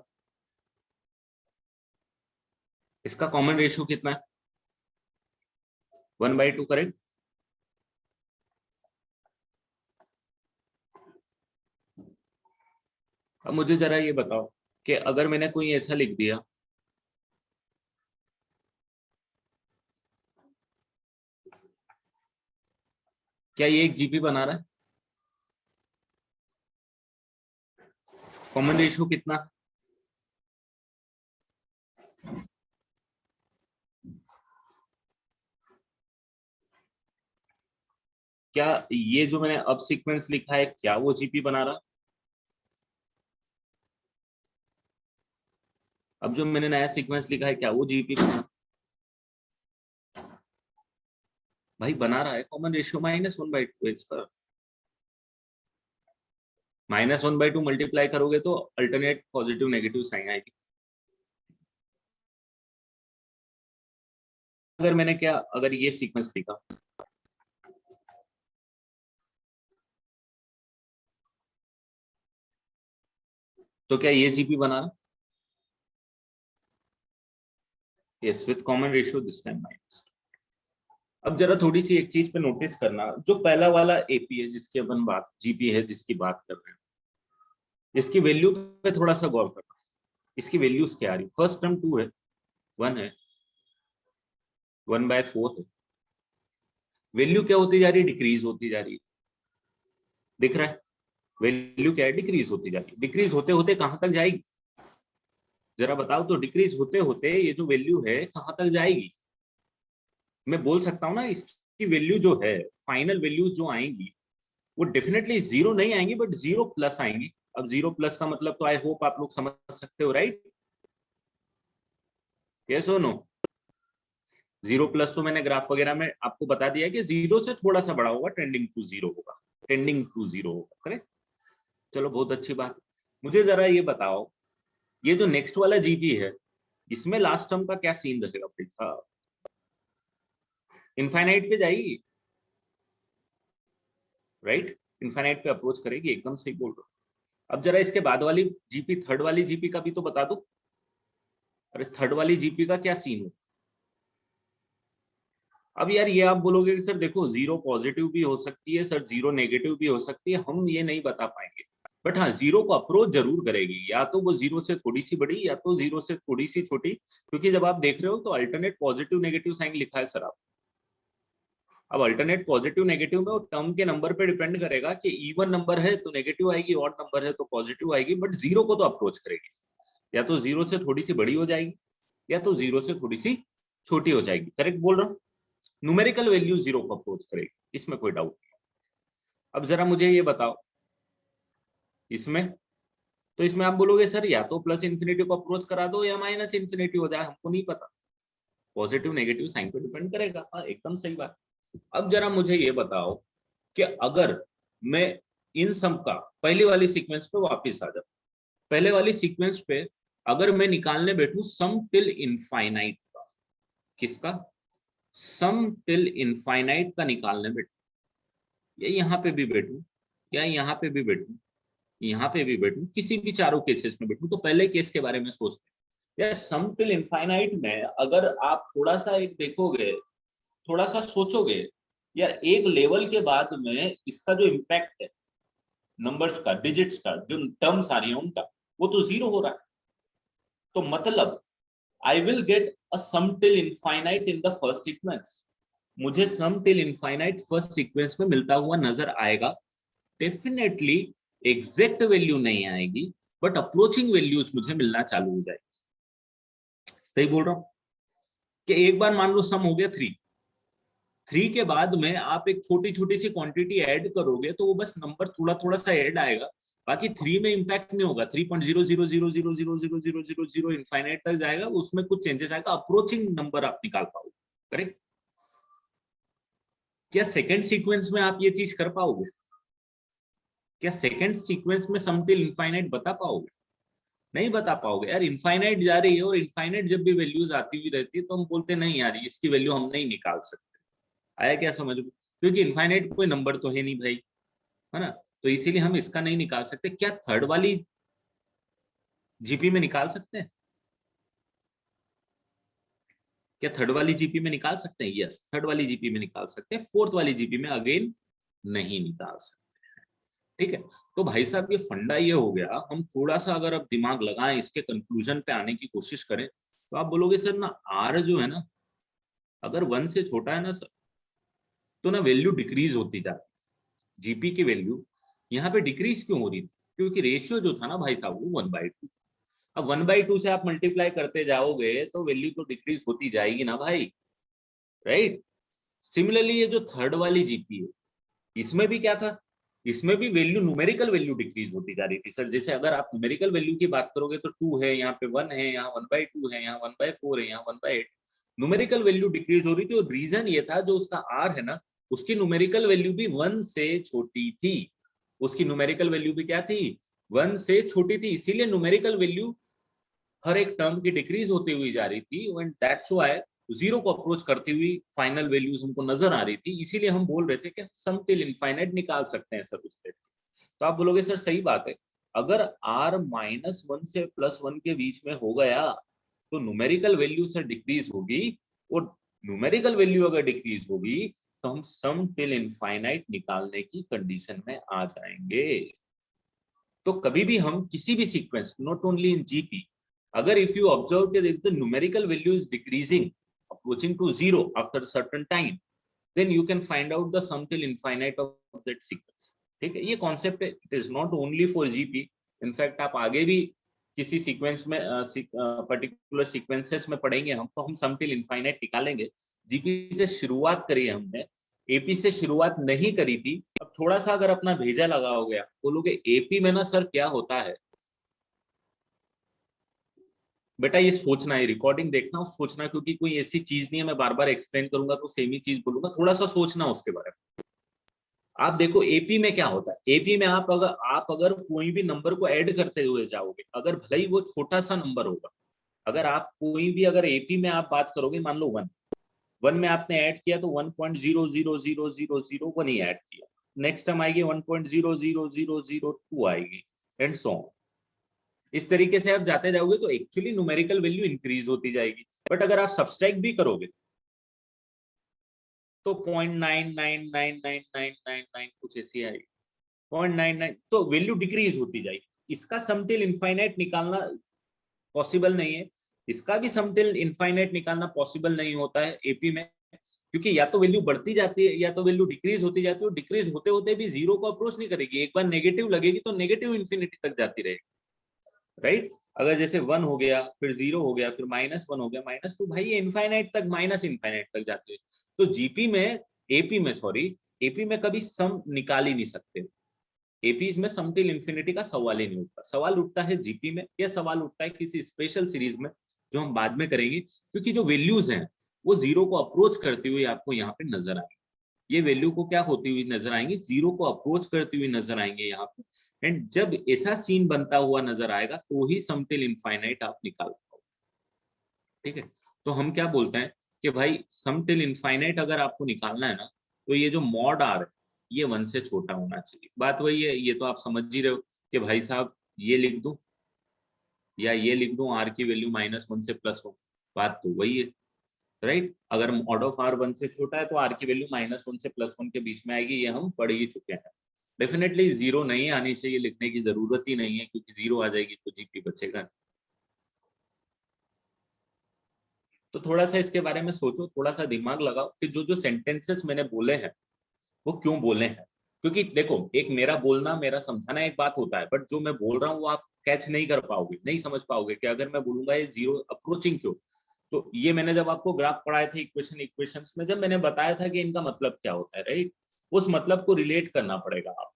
इसका कॉमन रेशियो कितना है? 1/2, करेक्ट। अब मुझे जरा ये बताओ कि अगर मैंने कोई ऐसा लिख दिया, क्या ये एक जीपी बना रहा है? कॉमन रेशियो कितना? क्या ये जो मैंने अब सीक्वेंस लिखा है, क्या वो जीपी बना रहा? अब जो मैंने नया सीक्वेंस लिखा है, क्या वो जीपी बना? भाई बना रहा है। कॉमन रेशियो -1/2 इस पर। -1/2 मल्टीप्लाई करोगे तो अल्टरनेट पॉजिटिव नेगेटिव साइन आएगी। अगर मैंने क्या, अगर ये सीक्वेंस लिखा, तो क्या ये जीपी बना रहा? Yes, with common ratio this time -2। अब जरा थोड़ी सी एक चीज पे नोटिस करना, जो पहला वाला एपी है जिसकी अपन बात, जीपी है जिसकी बात कर रहे हैं, इसकी वैल्यू पे थोड़ा सा गौर करना। इसकी वैल्यूज क्या आ रही? फर्स्ट टर्म 2 है, 1 है, 1/4 है। वैल्यू क्या होती जा रही है? डिक्रीज होती जा रही है। दिख रहा है? वैल्यू क्या है? डिक्रीज होती जा रही है। डिक्रीज होते होते कहां तक जाएगी? जरा बताओ तो, डिक्रीज होते होते ये जो वैल्यू है कहां तक जाएगी? मैं बोल सकता हूँ ना, इसकी वैल्यू जो है, फाइनल वैल्यू जो आएंगी वो डेफिनेटली 0 नहीं आएंगी, बट 0+ आएंगी। अब 0+ का मतलब तो आई होप आप लोग समझ सकते हो, राइट? यस और नो? 0+ तो मैंने ग्राफ वगैरह में आपको बता दिया कि 0 से थोड़ा सा बड़ा होगा, टेंडिंग टू 0 होगा, टेंडिंग टू 0 होगा, करेक्ट। चलो बहुत अच्छी बात। मुझे जरा ये बताओ, ये जो नेक्स्ट वाला जीपी है, इसमें लास्ट टर्म का क्या सीन रहेगा भाई साहब? इनफाइनाइट पे जाएगी, राइट? इनफाइनाइट पे अप्रोच करेगी, एकदम सही बोल रहे हो। अब जरा इसके बाद वाली जीपी, थर्ड वाली जीपी का भी तो बता दो। अरे थर्ड वाली जीपी का क्या सीन हो? अब यार ये आप बोलोगे कि सर देखो 0 पॉजिटिव भी हो सकती है सर, 0 नेगेटिव भी हो सकती है, हम ये नहीं बता पाएंगे। बट हाँ जीरो को अप्रोच जरूर करेगी, या तो वो जीरो से थोड़ी सी बड़ी या तो जीरो से थोड़ी सी छोटी, क्योंकि जब आप देख रहे हो तो अल्टरनेट पॉजिटिव नेगेटिव साइन लिखा है सर आप। अब अल्टरनेट पॉजिटिव नेगेटिव में वो टर्म के नंबर पे डिपेंड करेगा कि इवन नंबर है तो नेगेटिव आएगी, ऑड नंबर है तो पॉजिटिव आएगी, बट जीरो को तो अप्रोच करेगी, या तो जीरो से थोड़ी सी बड़ी हो जाएगी या तो जीरो से थोड़ी सी छोटी हो जाएगी। करेक्ट बोल रहा हूँ, न्यूमेरिकल वैल्यू जीरो को अप्रोच करेगी, इसमें कोई डाउट नहीं। अब जरा मुझे ये बताओ इसमें, तो इसमें आप बोलोगे सर या तो प्लस इन्फिनिटी को अप्रोच करा दो या माइनस इन्फिनिटी हो जाए, हमको नहीं पता, पॉजिटिव नेगेटिव साइन पे डिपेंड करेगा। हाँ एकदम सही बात। अब जरा मुझे ये बताओ कि अगर मैं इन सब का पहली वाली सीक्वेंस पे वापस आ जाऊं, पहले वाली सीक्वेंस पे अगर मैं निकालने बैठूं सम टिल इनफाइनाइट का, किसका, सम टिल इनफाइनाइट का निकालने बैठूं, या यहाँ पे भी बैठूं या यहाँ पे भी बैठूं, यहाँ पे भी बैठूं, किसी भी चारों केसेस में बैठूं, तो पहले केस के बारे में सोचते हैं। यार सम टिल इनफाइनाइट में अगर आप थोड़ा सा एक देखोगे, थोड़ा सा सोचोगे, यार एक लेवल के बाद में इसका जो इम्पैक्ट है नंबर्स का, डिजिट्स का, जो टर्म्स आ रही है उनका, वो तो जीरो हो रहा है। तो मतलब I will get a sum till infinite in the first sequence, मुझे sum till infinite first sequence में मिलता हुआ नजर आएगा। डेफिनेटली एग्जैक्ट वैल्यू नहीं आएगी, बट अप्रोचिंग वैल्यूज मुझे मिलना चालू हो जाएगी। सही बोल रहा हूं कि एक बार मान लो सम हो गया 3, 3 के बाद में आप एक छोटी छोटी सी क्वांटिटी ऐड करोगे तो वो बस नंबर थोड़ा थोड़ा सा ऐड आएगा, बाकी 3 में इंपैक्ट नहीं होगा। 3.000000000 इनफाइनाइट तक जाएगा, उसमें कुछ चेंजेस आएगा, अप्रोचिंग नंबर आप निकाल पाओगे। करेक्ट? क्या सेकेंड सीक्वेंस में आप ये चीज कर पाओगे? क्या सेकेंड सीक्वेंस में सम टिल इनफाइनाइट बता पाओगे? नहीं बता पाओगे यार, इनफाइनाइट जा रही है और इनफाइनाइट जब भी वैल्यूज आती हुई रहती है तो हम बोलते नहीं यार इसकी वैल्यू हम नहीं निकाल सकते। आया क्या समझ में? क्योंकि इनफाइनाइट कोई नंबर तो है नहीं भाई, है ना, तो इसीलिए हम इसका नहीं निकाल सकते। क्या थर्ड वाली जीपी में निकाल सकते हैं? क्या थर्ड वाली जीपी में निकाल सकते हैं? यस, थर्ड वाली जीपी में निकाल सकते हैं, फोर्थ वाली जीपी में अगेन नहीं निकाल सकते। ठीक है, तो भाई साहब ये फंडा ये हो गया। हम थोड़ा सा अगर अब दिमाग लगाएं, इसके कंक्लूजन पे आने की कोशिश करें, तो आप बोलोगे सर ना आर जो है ना, अगर 1 से छोटा है ना सर, तो ना वैल्यू डिक्रीज होती जाती है। जीपी की वैल्यू यहाँ पे डिक्रीज क्यों हो रही थी? क्योंकि रेशियो जो था ना भाई साहब वो 1/2। अब 1/2 से आप मल्टीप्लाई करते जाओगे तो वैल्यू तो डिक्रीज होती जाएगी ना भाई, राइट? सिमिलरली ये जो थर्ड वाली जीपी है, इसमें भी क्या था, इसमें भी वैल्यू, न्यूमेरिकल वैल्यू डिक्रीज होती जा रही थी सर। जैसे अगर आप न्यूमेरिकल वैल्यू की बात करोगे तो 2 है, यहाँ पे 1 है, यहाँ 1/2 है, यहाँ 1/4 है, यहाँ 1/8। न्यूमेरिकल वैल्यू डिक्रीज हो रही थी और रीजन ये था जो उसका आर है ना, उसकी न्यूमेरिकल वैल्यू भी 1 से छोटी थी। उसकी न्यूमेरिकल वैल्यू भी क्या थी? 1 से छोटी थी, इसीलिए न्यूमेरिकल वैल्यू हर एक टर्म की डिक्रीज होती हुई जा रही थी, एंड दैट्स व्हाई जीरो को अप्रोच करती हुई फाइनल वैल्यूज हमको नजर आ रही थी। इसीलिए हम बोल रहे थे कि सम टिल इनफाइनाइट निकाल सकते हैं सर उस स्टेट। तो आप बोलोगे सर सही बात है, अगर r -1 से +1 के बीच में हो गया तो न्यूमेरिकल वैल्यू सर डिक्रीज होगी, और न्यूमेरिकल वैल्यू अगर डिक्रीज होगी तो हम सम टिल इनफाइनाइट निकालने की कंडीशन में आ जाएंगे। तो कभी भी हम किसी भी sequence, not only in GP, अगर इफ यू ऑब्जर्व कि the numerical value is decreasing approaching to zero after certain time, then you can find out the sum till infinite of that sequence। ठीक है, ये concept है, it is not only for GP. In fact आप आगे भी किसी sequence में particular sequences में पढ़ेंगे हम, तो हम सम टिल इनफाइनाइट निकालेंगे। जीपी से शुरुआत करी है हमने, एपी से शुरुआत नहीं करी थी। अब थोड़ा सा अगर अपना भेजा लगाओगे, आप बोलोगे एपी में ना सर क्या होता है, बेटा ये सोचना है, रिकॉर्डिंग देखना और सोचना, क्योंकि कोई ऐसी चीज नहीं है मैं बार बार एक्सप्लेन करूंगा तो सेम ही चीज बोलूंगा, थोड़ा सा सोचना उसके बारे में। आप देखो एपी में क्या होता है, एपी में आप अगर कोई भी नंबर को ऐड करते हुए जाओगे, अगर भले ही वो छोटा सा नंबर होगा, अगर आप कोई भी, अगर एपी में आप बात करोगे, मान लो 1 में आपने ऐड किया तो 1.0000001 ही ऐड किया, नेक्स्ट टाइम आएगी 1.0000002 आएगी, एंड सो ऑन। इस तरीके से आप जाते जाओगे तो एक्चुअली न्यूमेरिकल वैल्यू इंक्रीज होती जाएगी। बट अगर आप सब्सट्रैक्ट भी करोगे तो 0.999999 कुछ ऐसी आएगी। 0.99, तो वैल्यू डिक्रीज होती जाएगी। इसका सम टिल इनफाइनाइट निकालना पॉसिबल नहीं है, इसका भी सम टिल इनफाइनाइट निकालना पॉसिबल नहीं होता है एपी में, क्योंकि या तो वैल्यू बढ़ती जाती है या तो वैल्यू डिक्रीज होती जाती है, और डिक्रीज होते होते भी जीरो को अप्रोच नहीं करेगी, एक बार नेगेटिव लगेगी तो नेगेटिव इन्फिनिटी तक जाती रहेगी, राइट। अगर जैसे 1 हो गया, फिर 0 हो गया, फिर -1 हो गया, -2, भाई ये इनफाइनाइट तक, माइनस इनफाइनाइट तक जाती है। तो जीपी में, एपी में, सॉरी, एपी में कभी सम निकाल ही नहीं सकते, एपी में सम टिल इंफिनिटी का सवाल ही नहीं उठता। सवाल उठता है जीपी में, या सवाल उठता है किसी स्पेशल सीरीज में जो हम बाद में करेंगे, क्योंकि जो वैल्यूज हैं वो जीरो को अप्रोच करती हुई आपको यहाँ पे नजर आएंगी। ये वैल्यू को क्या होती हुई नजर आएंगी, जीरो को अप्रोच करती हुई नजर आएंगे यहाँ पे। एंड जब ऐसा सीन बनता हुआ नजर आएगा तो ही सम टिल इनफाइनाइट आप निकाल पाओगे, ठीक है। तो हम क्या बोलते हैं कि भाई सम टिल इनफाइनाइट अगर आपको निकालना है ना, तो ये जो मॉड आर है ये 1 से छोटा होना चाहिए। बात वही है, ये तो आप समझ ही रहे हो कि भाई साहब ये लिख दूं या ये लिख दूं, आर की वैल्यू -1 से +1, बात तो वही है, राइट। अगर मॉड ऑफ आर 1 से छोटा है तो आर की वैल्यू -1 से +1 के बीच में आएगी, ये हम पढ़ ही चुके हैं। डेफिनेटली जीरो नहीं आनी चाहिए, लिखने की जरूरत ही नहीं है, क्योंकि जीरो आ जाएगी तो जीपी बचेगा। तो थोड़ा सा इसके बारे में सोचो, थोड़ा सा दिमाग लगाओ कि जो जो सेंटेंसेस मैंने बोले हैं वो क्यों बोले हैं। क्योंकि देखो, एक मेरा बोलना, मेरा समझाना एक बात होता है, बट जो मैं बोल रहा हूँ वो आप कैच नहीं कर पाओगे, नहीं समझ पाओगे कि अगर मैं बोलूंगा ये जीरो अप्रोचिंग क्यों। तो ये मैंने जब आपको ग्राफ पढ़ाए थे इक्वेशंस में, जब मैंने बताया था कि इनका मतलब क्या होता है, राइट, उस मतलब को रिलेट करना पड़ेगा। आप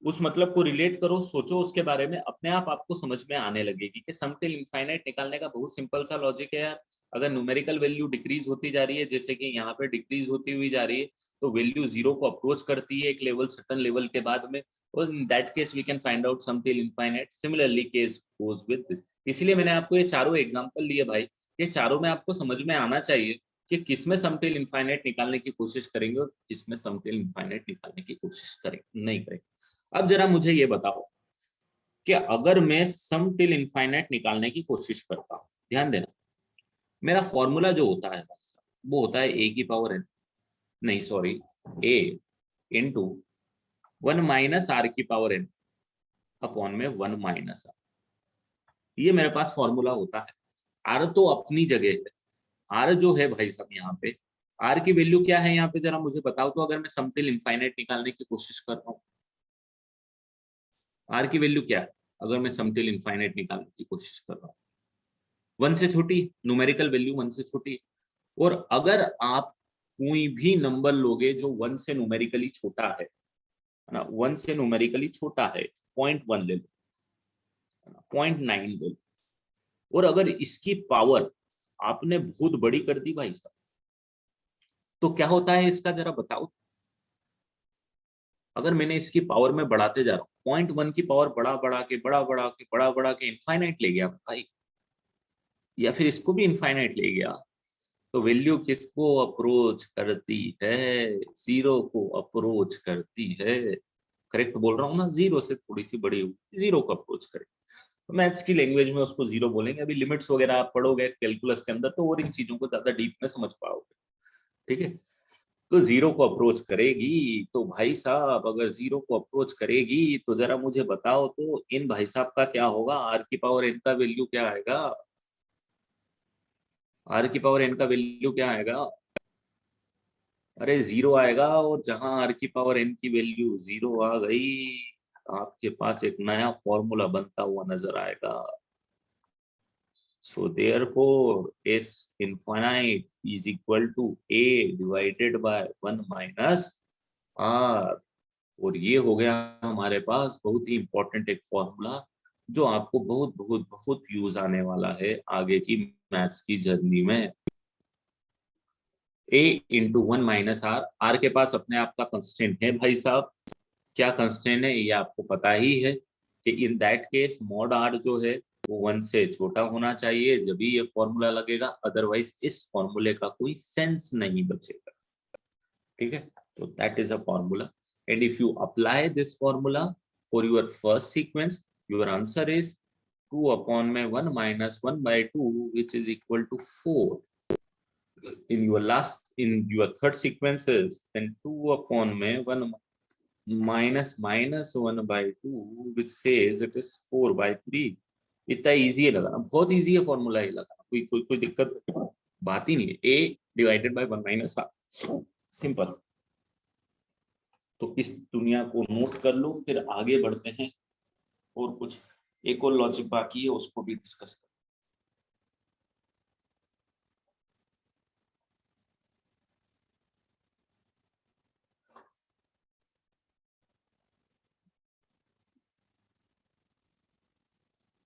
उस मतलब को रिलेट करो, सोचो उसके बारे में, अपने आप आपको समझ में आने लगेगी कि सम टिल इनफाइनाइट निकालने का बहुत सिंपल सा लॉजिक है यार। अगर न्यूमेरिकल वैल्यू डिक्रीज होती जा रही है, जैसे कि यहाँ पे डिक्रीज होती हुई जा रही है, तो वैल्यू जीरो को अप्रोच करती है एक लेवल, सर्टेन लेवल के बाद में, और in that case we can find out sum till infinite. Similarly case goes with this. इसलिए मैंने आपको ये चारों एग्जांपल लिए भाई, ये चारों में आपको समझ में आना चाहिए कि किसमें सम टिल इनफाइनाइट निकालने की कोशिश करेंगे और किसमें सम टिल इनफाइनाइट निकालने की कोशिश करेंगे, नहीं करेंगे। अब जरा मुझे ये बताओ कि अगर मैं सम टिल इनफाइनाइट निकालने की कोशिश करता हूं, ध्यान देना, मेरा फॉर्मूला जो होता है भाई साहब, वो होता है ए की पावर एन, नहीं सॉरी, ए इंटू 1 - आर की पावर एन अपॉन में 1 - आर। ये मेरे पास फॉर्मूला होता है। आर तो अपनी जगह है, आर जो है भाई साहब यहाँ पे, आर की वैल्यू क्या है यहाँ पे जरा मुझे बताओ तो, अगर मैं सम टिल इनफाइनाइट निकालने की कोशिश कर रहा हूँ, आर की वैल्यू क्या है अगर मैं सम टिल इनफाइनाइट निकालने की कोशिश कर रहा हूँ? 1 से छोटी, न्यूमेरिकल वैल्यू 1 से छोटी। और अगर आप कोई भी नंबर लोगे जो 1 से न्यूमेरिकली छोटा है ना, 1 से न्यूमेरिकली छोटा है, 0.1 ले लो, 0.9 ले लो, और अगर इसकी पावर आपने बहुत बड़ी कर दी भाई साहब, तो क्या होता है इसका जरा बताओ। अगर मैंने इसकी पावर में बढ़ाते जा रहा हूँ, 0.1 की पावर बड़ा के इनफाइनाइट ले गया भाई, या फिर इसको भी इनफाइनाइट ले गया, तो वैल्यू किसको अप्रोच करती है? जीरो को अप्रोच करती है। करेक्ट बोल रहा हूँ ना, जीरो से थोड़ी सी बड़ी होगी, जीरो को अप्रोच करे। तो मैथ्स की लैंग्वेज में उसको जीरो बोलेंगे। अभी लिमिट्स वगैरह आप पढ़ोगे कैलकुलस के अंदर तो और इन चीजों को ज्यादा डीप में समझ पाओगे, ठीक है। तो जीरो को अप्रोच करेगी, तो भाई साहब अगर जीरो को अप्रोच करेगी तो जरा मुझे बताओ तो इन भाई साहब का क्या होगा, आर की पावर एन का वैल्यू क्या आएगा? आर की पावर एन का वैल्यू क्या आएगा? अरे जीरो आएगा, और जहां आर की पावर एन की वैल्यू जीरो आ गई, आपके पास एक नया फॉर्मूला बनता हुआ नजर आएगा। So therefore s infinite is equal to a divided by 1 - r. और ये हो गया हमारे पास बहुत ही इंपॉर्टेंट एक फॉर्मूला, जो आपको बहुत बहुत बहुत यूज आने वाला है आगे की मैथ्स की जर्नी में। a इंटू 1 - आर, आर के पास अपने आप का कंस्टेंट है भाई साहब। क्या कंस्टेंट है ये आपको पता ही है कि in that case mod r जो है वो 1 से छोटा होना चाहिए, जब भी ये फॉर्मूला लगेगा, अदरवाइज इस फॉर्मूले का कोई सेंस नहीं बचेगा, ठीक है। तो that is a formula, and if you apply this formula for your first sequence, your answer is 2 upon में 1 - 1/2 which is equal to 4. In your third sequences, then 2 upon में 1 minus minus 1/2 which says it is 4/3। इतना easy है लगाना, बहुत easy है formula ये लगाना, कोई दिक्कत बात ही नहीं है। a divided by 1 minus half, simple. तो इस दुनिया को नोट कर लो, फिर आगे बढ़ते हैं। और कुछ एक और लॉजिक बाकी है, उसको भी डिस्कस करें।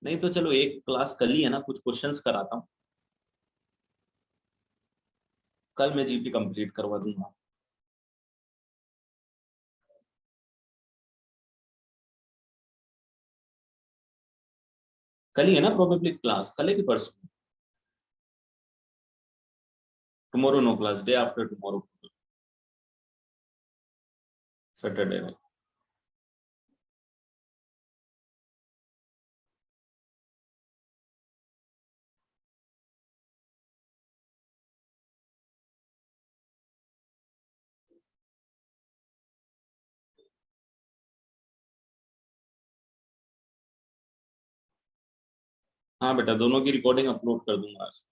नहीं तो चलो एक क्लास कल ही है ना, कुछ क्वेश्चंस कराता हूँ, कल मैं जीपी कंप्लीट करवा दूंगा। कल ही है ना प्रोबेबली क्लास, कल है कि परसों? Tomorrow no class, day after tomorrow, Saturday में। हाँ बेटा, दोनों की रिकॉर्डिंग अपलोड कर दूंगा आज।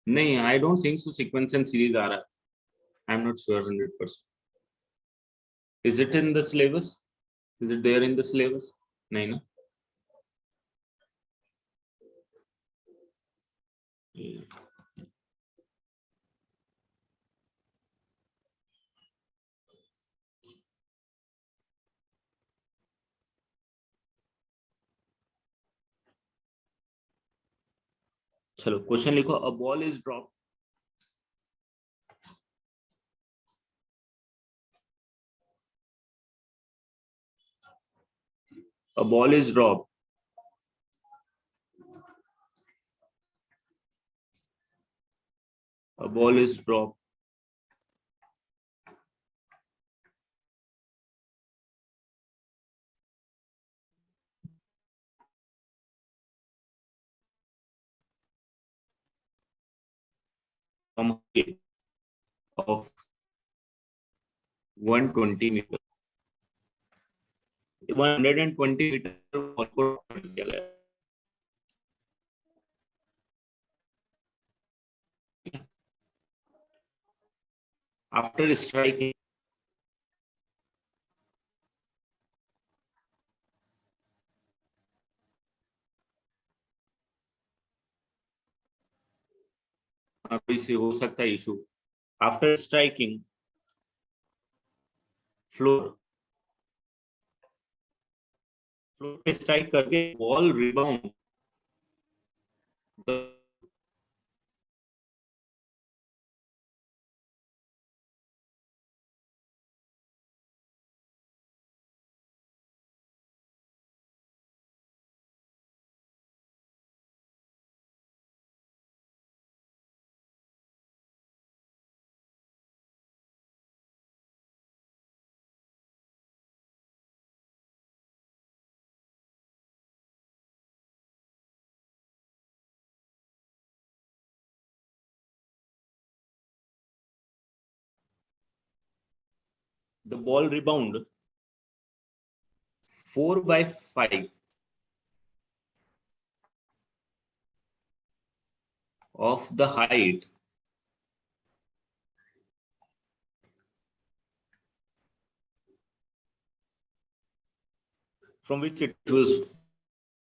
नहीं, I don't think so sequence and series आ रहा है, I am not sure 100%। Is it in the syllabus? Is it there in the syllabus? नहीं ना। चलो क्वेश्चन लिखो। A ball is drop, a ball is dropped a ball is dropped from a height of 120 meter, 120 meter ball को drop किया गया। after striking कोई से हो सकता है issue. After striking floor, floor पे स्ट्राइक करके ball rebound the ball rebound 4/5 of the height from which it was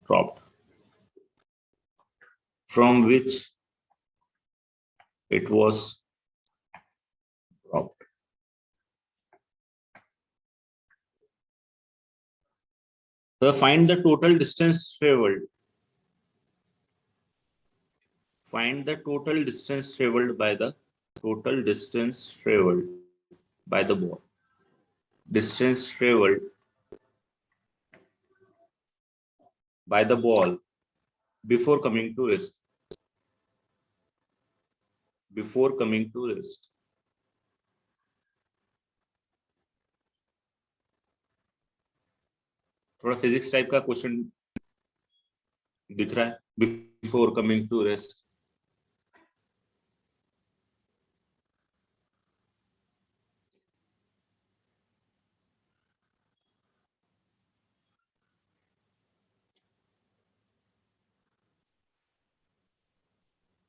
dropped, from which it was dropped. So find the total distance traveled. Find the total distance traveled by the ball. Distance traveled by the ball before coming to rest. Before coming to rest. थोड़ा physics type का question दिख रहा है. Before coming to rest.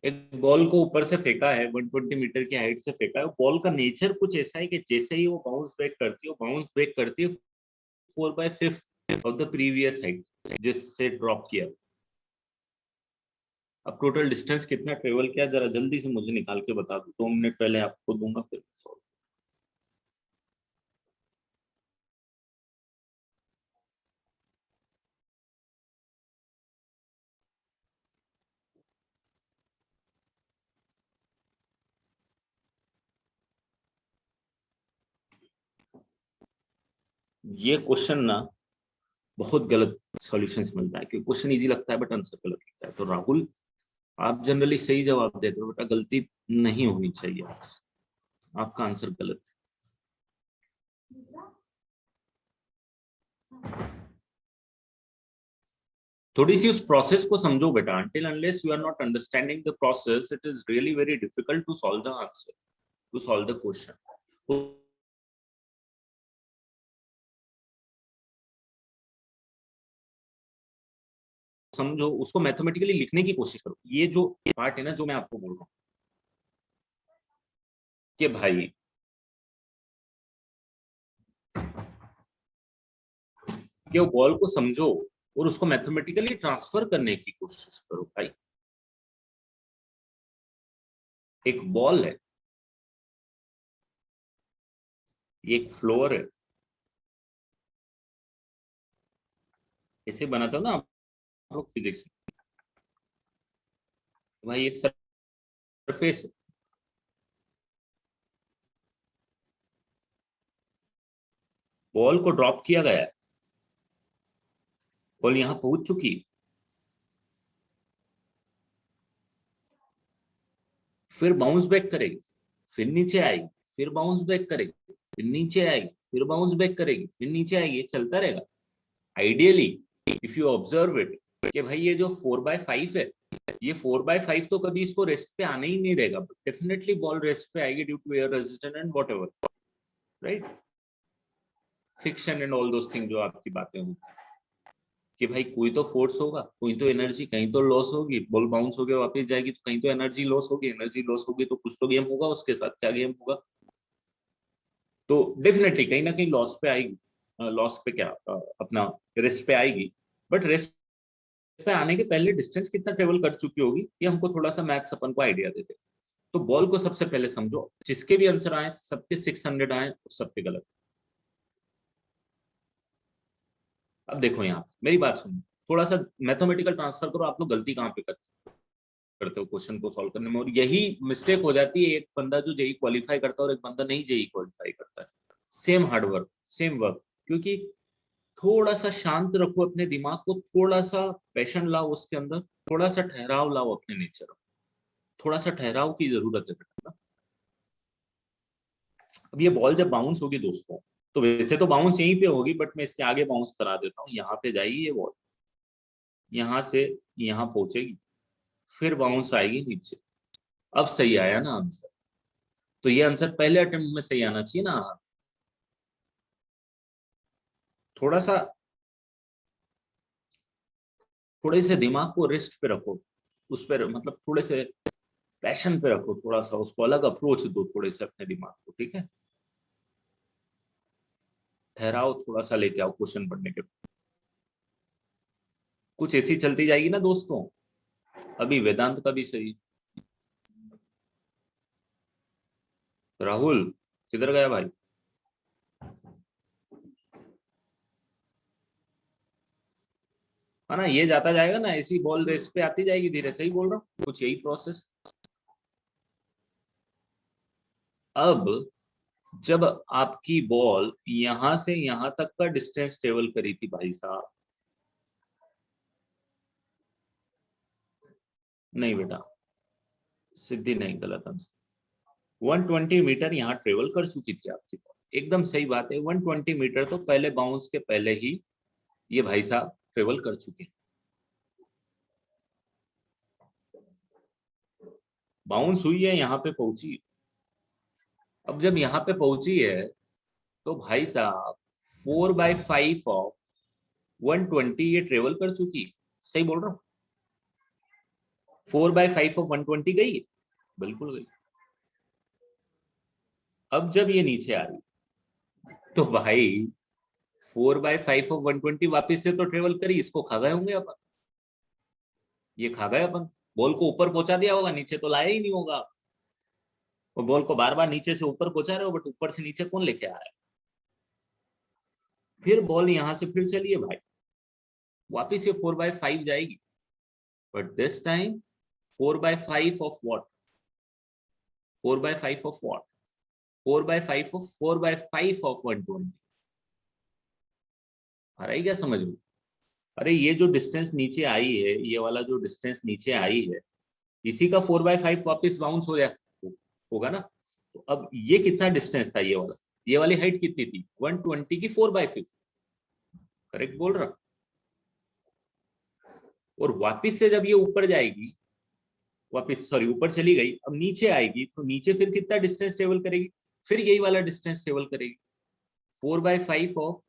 एक ball को ऊपर से फेंका है, 120 मीटर की हाइट से फेंका है. बॉल का नेचर कुछ ऐसा है कि जैसे ही वो बाउंस बैक करती है 4/5 ऑफ द प्रीवियस हाइट जिससे ड्रॉप किया. अब टोटल डिस्टेंस कितना ट्रेवल किया जरा जल्दी से मुझे निकाल के बता दो. 2 मिनट पहले आपको दूंगा फिर. ये क्वेश्चन ना बहुत गलत सॉल्यूशंस मिलता है क्योंकि क्वेश्चन इजी लगता है बट आंसर गलत लिखता है. तो राहुल आप जनरली सही जवाब देते हो बेटा, गलती नहीं होनी चाहिए. आपका आंसर गलत है. थोड़ी सी उस प्रोसेस को समझो बेटा. until unless you are not understanding the process it is really very difficult to solve the answer, to solve the question. तो समझो उसको मैथमेटिकली लिखने की कोशिश करो. ये जो पार्ट है ना जो मैं आपको बोल रहा हूँ कि भाई कि वो बॉल को समझो और उसको मैथमेटिकली ट्रांसफर करने की कोशिश करो. भाई एक बॉल है, ये एक फ्लोर है. ऐसे बनाते हो ना आप लोग फिजिक्स में. भाई एक सरफेस है, बॉल को ड्रॉप किया गया है, बॉल यहां पहुंच चुकी, फिर बाउंस बैक करेगी, फिर नीचे आएगी, फिर बाउंस बैक करेगी, फिर नीचे आएगी, फिर बाउंस बैक करेगी, फिर नीचे आएगी. ये चलता रहेगा. Ideally if you observe it कि भाई ये जो 4/5 है, ये 4/5 तो कभी इसको रेस्ट पे आने ही नहीं देगा. डेफिनेटली बॉल रेस्ट पे आएगी due to air resistance and whatever, right, friction and all those thing जो आपकी बातें होती हैं कि भाई कोई तो फोर्स होगा, कोई तो एनर्जी, कहीं तो लॉस होगी. बॉल बाउंस होके वापस जाएगी तो कहीं तो एनर्जी लॉस होगी. एनर्जी लॉस होगी तो कुछ तो गेम होगा उसके साथ. क्या गेम होगा? तो डेफिनेटली कहीं ना कहीं लॉस पे आएगी. लॉस पे क्या अपना रेस्ट पे आएगी. बट रेस्ट पे आने के पहले डिस्टेंस कितना ट्रेवल कर चुकी होगी ये हमको थोड़ा सा मैथ्स अपन को आइडिया देते. तो बॉल को सबसे पहले समझो. जिसके भी आंसर आए सबके 600 आए, सबके गलत. अब देखो यहाँ मेरी बात सुनो, थोड़ा सा मैथमेटिकल ट्रांसफर करो. आप लोग गलती कहाँ पे करते हो क्वेश्चन को सॉल्व करने में, और यही मिस्टेक हो जाती है. एक बंदा जो जेई क्वालिफाई करता है और एक बंदा नहीं जेई क्वालिफाई करता है. Same hard work, same work. क्योंकि थोड़ा सा शांत रखो अपने दिमाग को, थोड़ा सा पैशन लाओ उसके अंदर, थोड़ा सा ठहराव लाओ अपने नेचर में. थोड़ा सा ठहराव की जरूरत है बेटा. अब ये बॉल जब बाउंस होगी दोस्तों, तो वैसे तो बाउंस यहीं पे होगी बट मैं इसके आगे बाउंस करा देता हूँ. यहाँ पे जाएगी ये बॉल, यहाँ से यहाँ पहुंचेगी, फिर बाउंस आएगी नीचे. अब सही आया ना आंसर? तो ये आंसर पहले अटेम्प्ट में सही आना चाहिए ना. थोड़ा सा थोड़े से दिमाग को रेस्ट पे रखो, उस पर मतलब थोड़े से पैशन पे रखो. थोड़ा सा उसको अलग अप्रोच दो थोड़े से अपने दिमाग को. ठीक है, ठहराओ, थोड़ा सा लेके आओ क्वेश्चन पढ़ने के. कुछ ऐसी चलती जाएगी ना दोस्तों। अभी वेदांत का भी सही। राहुल किधर गया भाई? है ना, ये जाता जाएगा ना, ऐसी बॉल रेस पे आती जाएगी धीरे। सही बोल रहा हूँ, कुछ यही प्रोसेस। अब जब आपकी बॉल यहां से यहां तक का डिस्टेंस ट्रेवल करी थी भाई साहब, नहीं बेटा सिद्धि नहीं, गलत आंसर। 120 मीटर यहाँ ट्रेवल कर चुकी थी आपकी बॉल, एकदम सही बात है। 120 मीटर तो पहले बाउंस के पहले ही ये भाई साहब ट्रेवल कर चुके हैं। बाउंस हुई है, यहाँ पे पहुंची। अब जब यहाँ पे पहुंची है तो भाई साहब 4/5 ऑफ 120 ये ट्रेवल कर चुकी। सही बोल रहा हूँ, 4/5 ऑफ 120 गई, बिल्कुल गई। अब जब ये नीचे आ रही तो भाई 4/5 ऑफ 120 वापिस से तो ट्रेवल करी, इसको खा गए होंगे अपन। ये खा गए अपन, बॉल को ऊपर पहुंचा दिया होगा, नीचे तो लाया ही नहीं होगा। और बॉल को बार बार नीचे से ऊपर पहुंचा रहे हो, बट ऊपर से नीचे कौन लेके आ रहा है? फिर बॉल यहां से फिर चलिए भाई, वापिस ये 4/5 जाएगी, but this time 4/5 of what? 4/5 of what? 4/5 of 4/5 of 120। आ रहा है क्या समझ में? अरे ये जो डिस्टेंस नीचे आई है, ये वाला जो डिस्टेंस नीचे आई है, इसी का 4/5 वापस बाउंस हो होगा ना। तो अब ये कितना डिस्टेंस था ये वाला? ये वाली हाइट कितनी थी? 120 की 4/5। करेक्ट बोल रहा। और वापिस से जब ये ऊपर जाएगी, वापिस सॉरी ऊपर चली गई, अब नीचे आएगी तो नीचे फिर कितना डिस्टेंस ट्रेवल करेगी? फिर यही वाला डिस्टेंस ट्रेवल करेगी, 4/5 ऑफ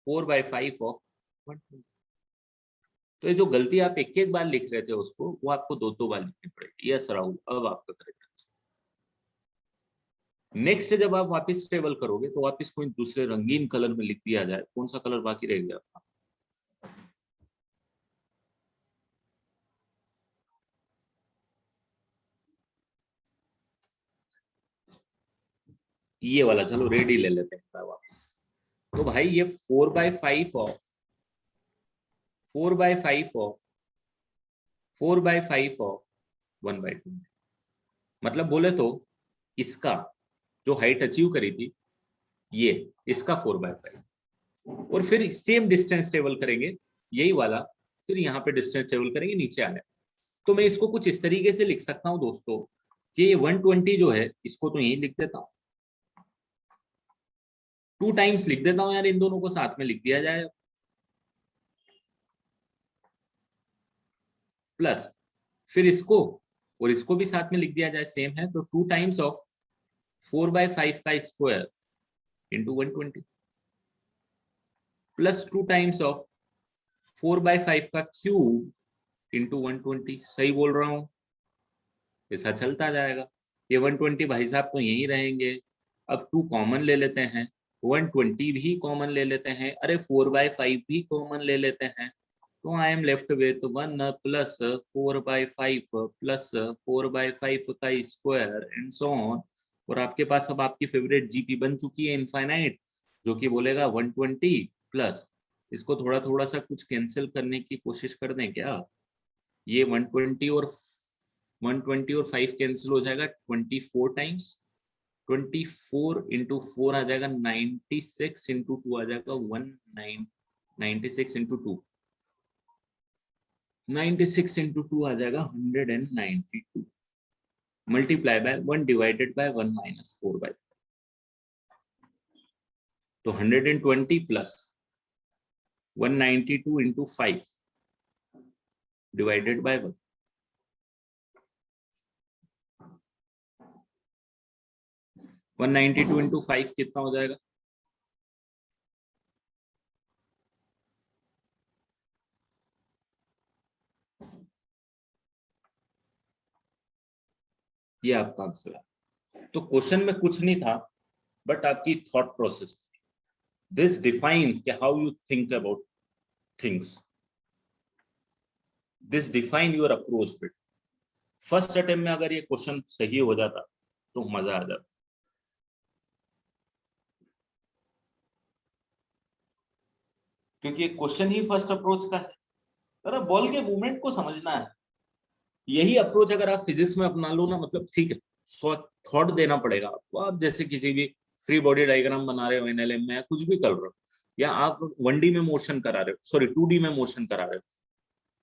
4/5 ऑफ 120। तो ये जो गलती आप एक एक बार लिख रहे थे उसको, वो आपको दो दो बार लिखनी पड़ेगी। यस राहुल, अब आपका करेक्ट आंसर। नेक्स्ट जब आप वापस ट्रेवल करोगे तो वापस कोई दूसरे रंगीन कलर में लिख दिया जाए। कौन सा कलर बाकी रह गया आपका? ये वाला, चलो रेड ही ले लेते हैं वापस। तो भाई ये 4/5 ऑफ 4/5 ऑफ 4/5 ऑफ 1/20। मतलब बोले तो इसका जो हाइट अचीव करी थी ये, इसका 4/5। और फिर सेम डिस्टेंस ट्रेवल करेंगे, यही वाला, फिर यहाँ पे डिस्टेंस ट्रेवल करेंगे नीचे आने। तो मैं इसको कुछ इस तरीके से लिख सकता हूँ दोस्तों कि ये 120 जो है, इसको तो यही लिख देता हूँ, 2 टाइम्स लिख देता हूँ यार, इन दोनों को साथ में लिख दिया जाए। प्लस फिर इसको और इसको भी साथ में लिख दिया जाए, सेम है तो 2 टाइम्स ऑफ 4/5 का square into 120 plus 2 times of 4/5 का क्यूब इंटू 120। सही बोल रहा हूँ, ऐसा चलता जाएगा। ये 120 भाई साहब तो यही रहेंगे। अब 2 कॉमन ले लेते हैं, 120 भी कॉमन ले लेते हैं, अरे 4/5 भी कॉमन ले लेते हैं। तो आई am left with 1 plus 4/5 plus 4/5 का स्क्वायर एंड सो ऑन। और आपके पास अब आपकी फेवरेट जीपी बन चुकी है इनफाइनाइट, जो कि बोलेगा 120 प्लस, इसको थोड़ा थोड़ा सा कुछ कैंसिल करने की कोशिश कर दें क्या? ये 120 और 5 कैंसिल हो जाएगा 24 टाइम्स। 24 इंटू 4 आ जाएगा 96 इंटू 2 आ जाएगा 96 इंटू 2, 96 इंटू 2 आ जाएगा 192 multiply by 1 divided by 1 minus 4/। तो 120 plus 192 into 5 divided by 1। 192 into 5 कितना हो जाएगा? ये आपका आंसर है। तो क्वेश्चन में कुछ नहीं था, बट आपकी थॉट प्रोसेस थी। This defines how you think about things. This define your approach bit. First attempt में अगर ये क्वेश्चन सही हो जाता तो मजा आ जाता। क्योंकि ये क्वेश्चन ही फर्स्ट अप्रोच का है, तो बॉल के मूवमेंट को समझना है। यही अप्रोच अगर आप फिजिक्स में अपना लो ना, मतलब ठीक है, थॉट देना पड़ेगा आपको। आप जैसे किसी भी फ्री बॉडी डायग्राम बना रहे हो एनएलएम में, कुछ भी कर रहे हो, या आप 1D में मोशन करा रहे हो, सॉरी 2D में मोशन करा रहे हो,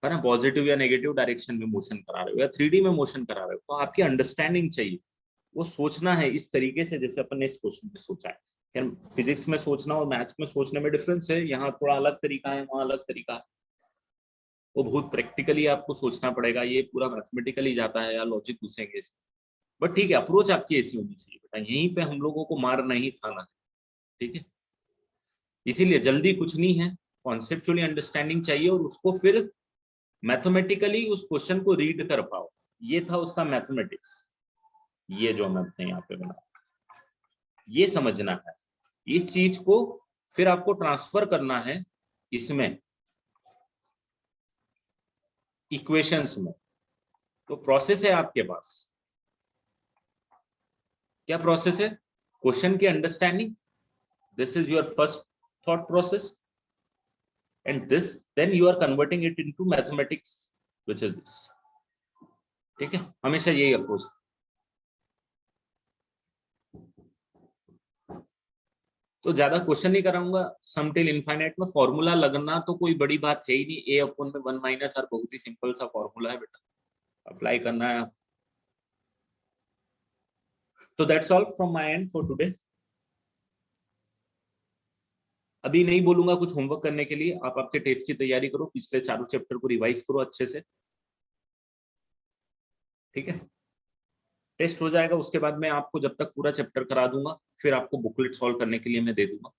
है ना, पॉजिटिव या नेगेटिव डायरेक्शन में मोशन करा रहे हो, या 3D में मोशन करा रहे हो, तो आपकी अंडरस्टैंडिंग चाहिए। वो सोचना है इस तरीके से जैसे अपन ने इस क्वेश्चन में सोचा है। फिजिक्स में सोचना और मैथ्स में सोचने में डिफरेंस है, यहाँ थोड़ा अलग तरीका है, वहाँ अलग तरीका है। वो बहुत प्रैक्टिकली आपको सोचना पड़ेगा, ये पूरा मैथमेटिकली जाता है या लॉजिक घुसेंगे। बट ठीक है, अप्रोच आपकी ऐसी होनी चाहिए बेटा, यहीं पे हम लोगों को मार नहीं खाना है, ठीक है। इसीलिए जल्दी कुछ नहीं है, कॉन्सेप्चुअली अंडरस्टैंडिंग चाहिए, और उसको फिर मैथमेटिकली उस क्वेश्चन को रीड कर पाओ। ये था उसका मैथमेटिक्स, ये जो हमने यहाँ पे बना, ये समझना है। इस चीज को फिर आपको ट्रांसफर करना है इसमें, इक्वेशंस में। तो प्रोसेस है आपके पास, क्या प्रोसेस है? क्वेश्चन की understanding, this is your first thought process, and this then you are converting it into mathematics, which is this, ठीक है। हमेशा यही अप्रोच। तो ज्यादा क्वेश्चन नहीं कराऊंगा, सम टिल इनफाइनाइट में फॉर्मूला लगना तो कोई बड़ी बात है ही नहीं, ए अपन में 1 माइनस आर बहुत ही सिंपल सा फॉर्मूला है बेटा, अप्लाई करना है। तो that's all from my and for today. अभी नहीं बोलूंगा कुछ होमवर्क करने के लिए, आप आपके टेस्ट की तैयारी करो, पिछले चारों चैप्टर को रिवाइज करो अच्छे से, ठीक है। टेस्ट हो जाएगा, उसके बाद मैं आपको जब तक पूरा चैप्टर करा दूंगा, फिर आपको बुकलेट सॉल्व करने के लिए मैं दे दूंगा।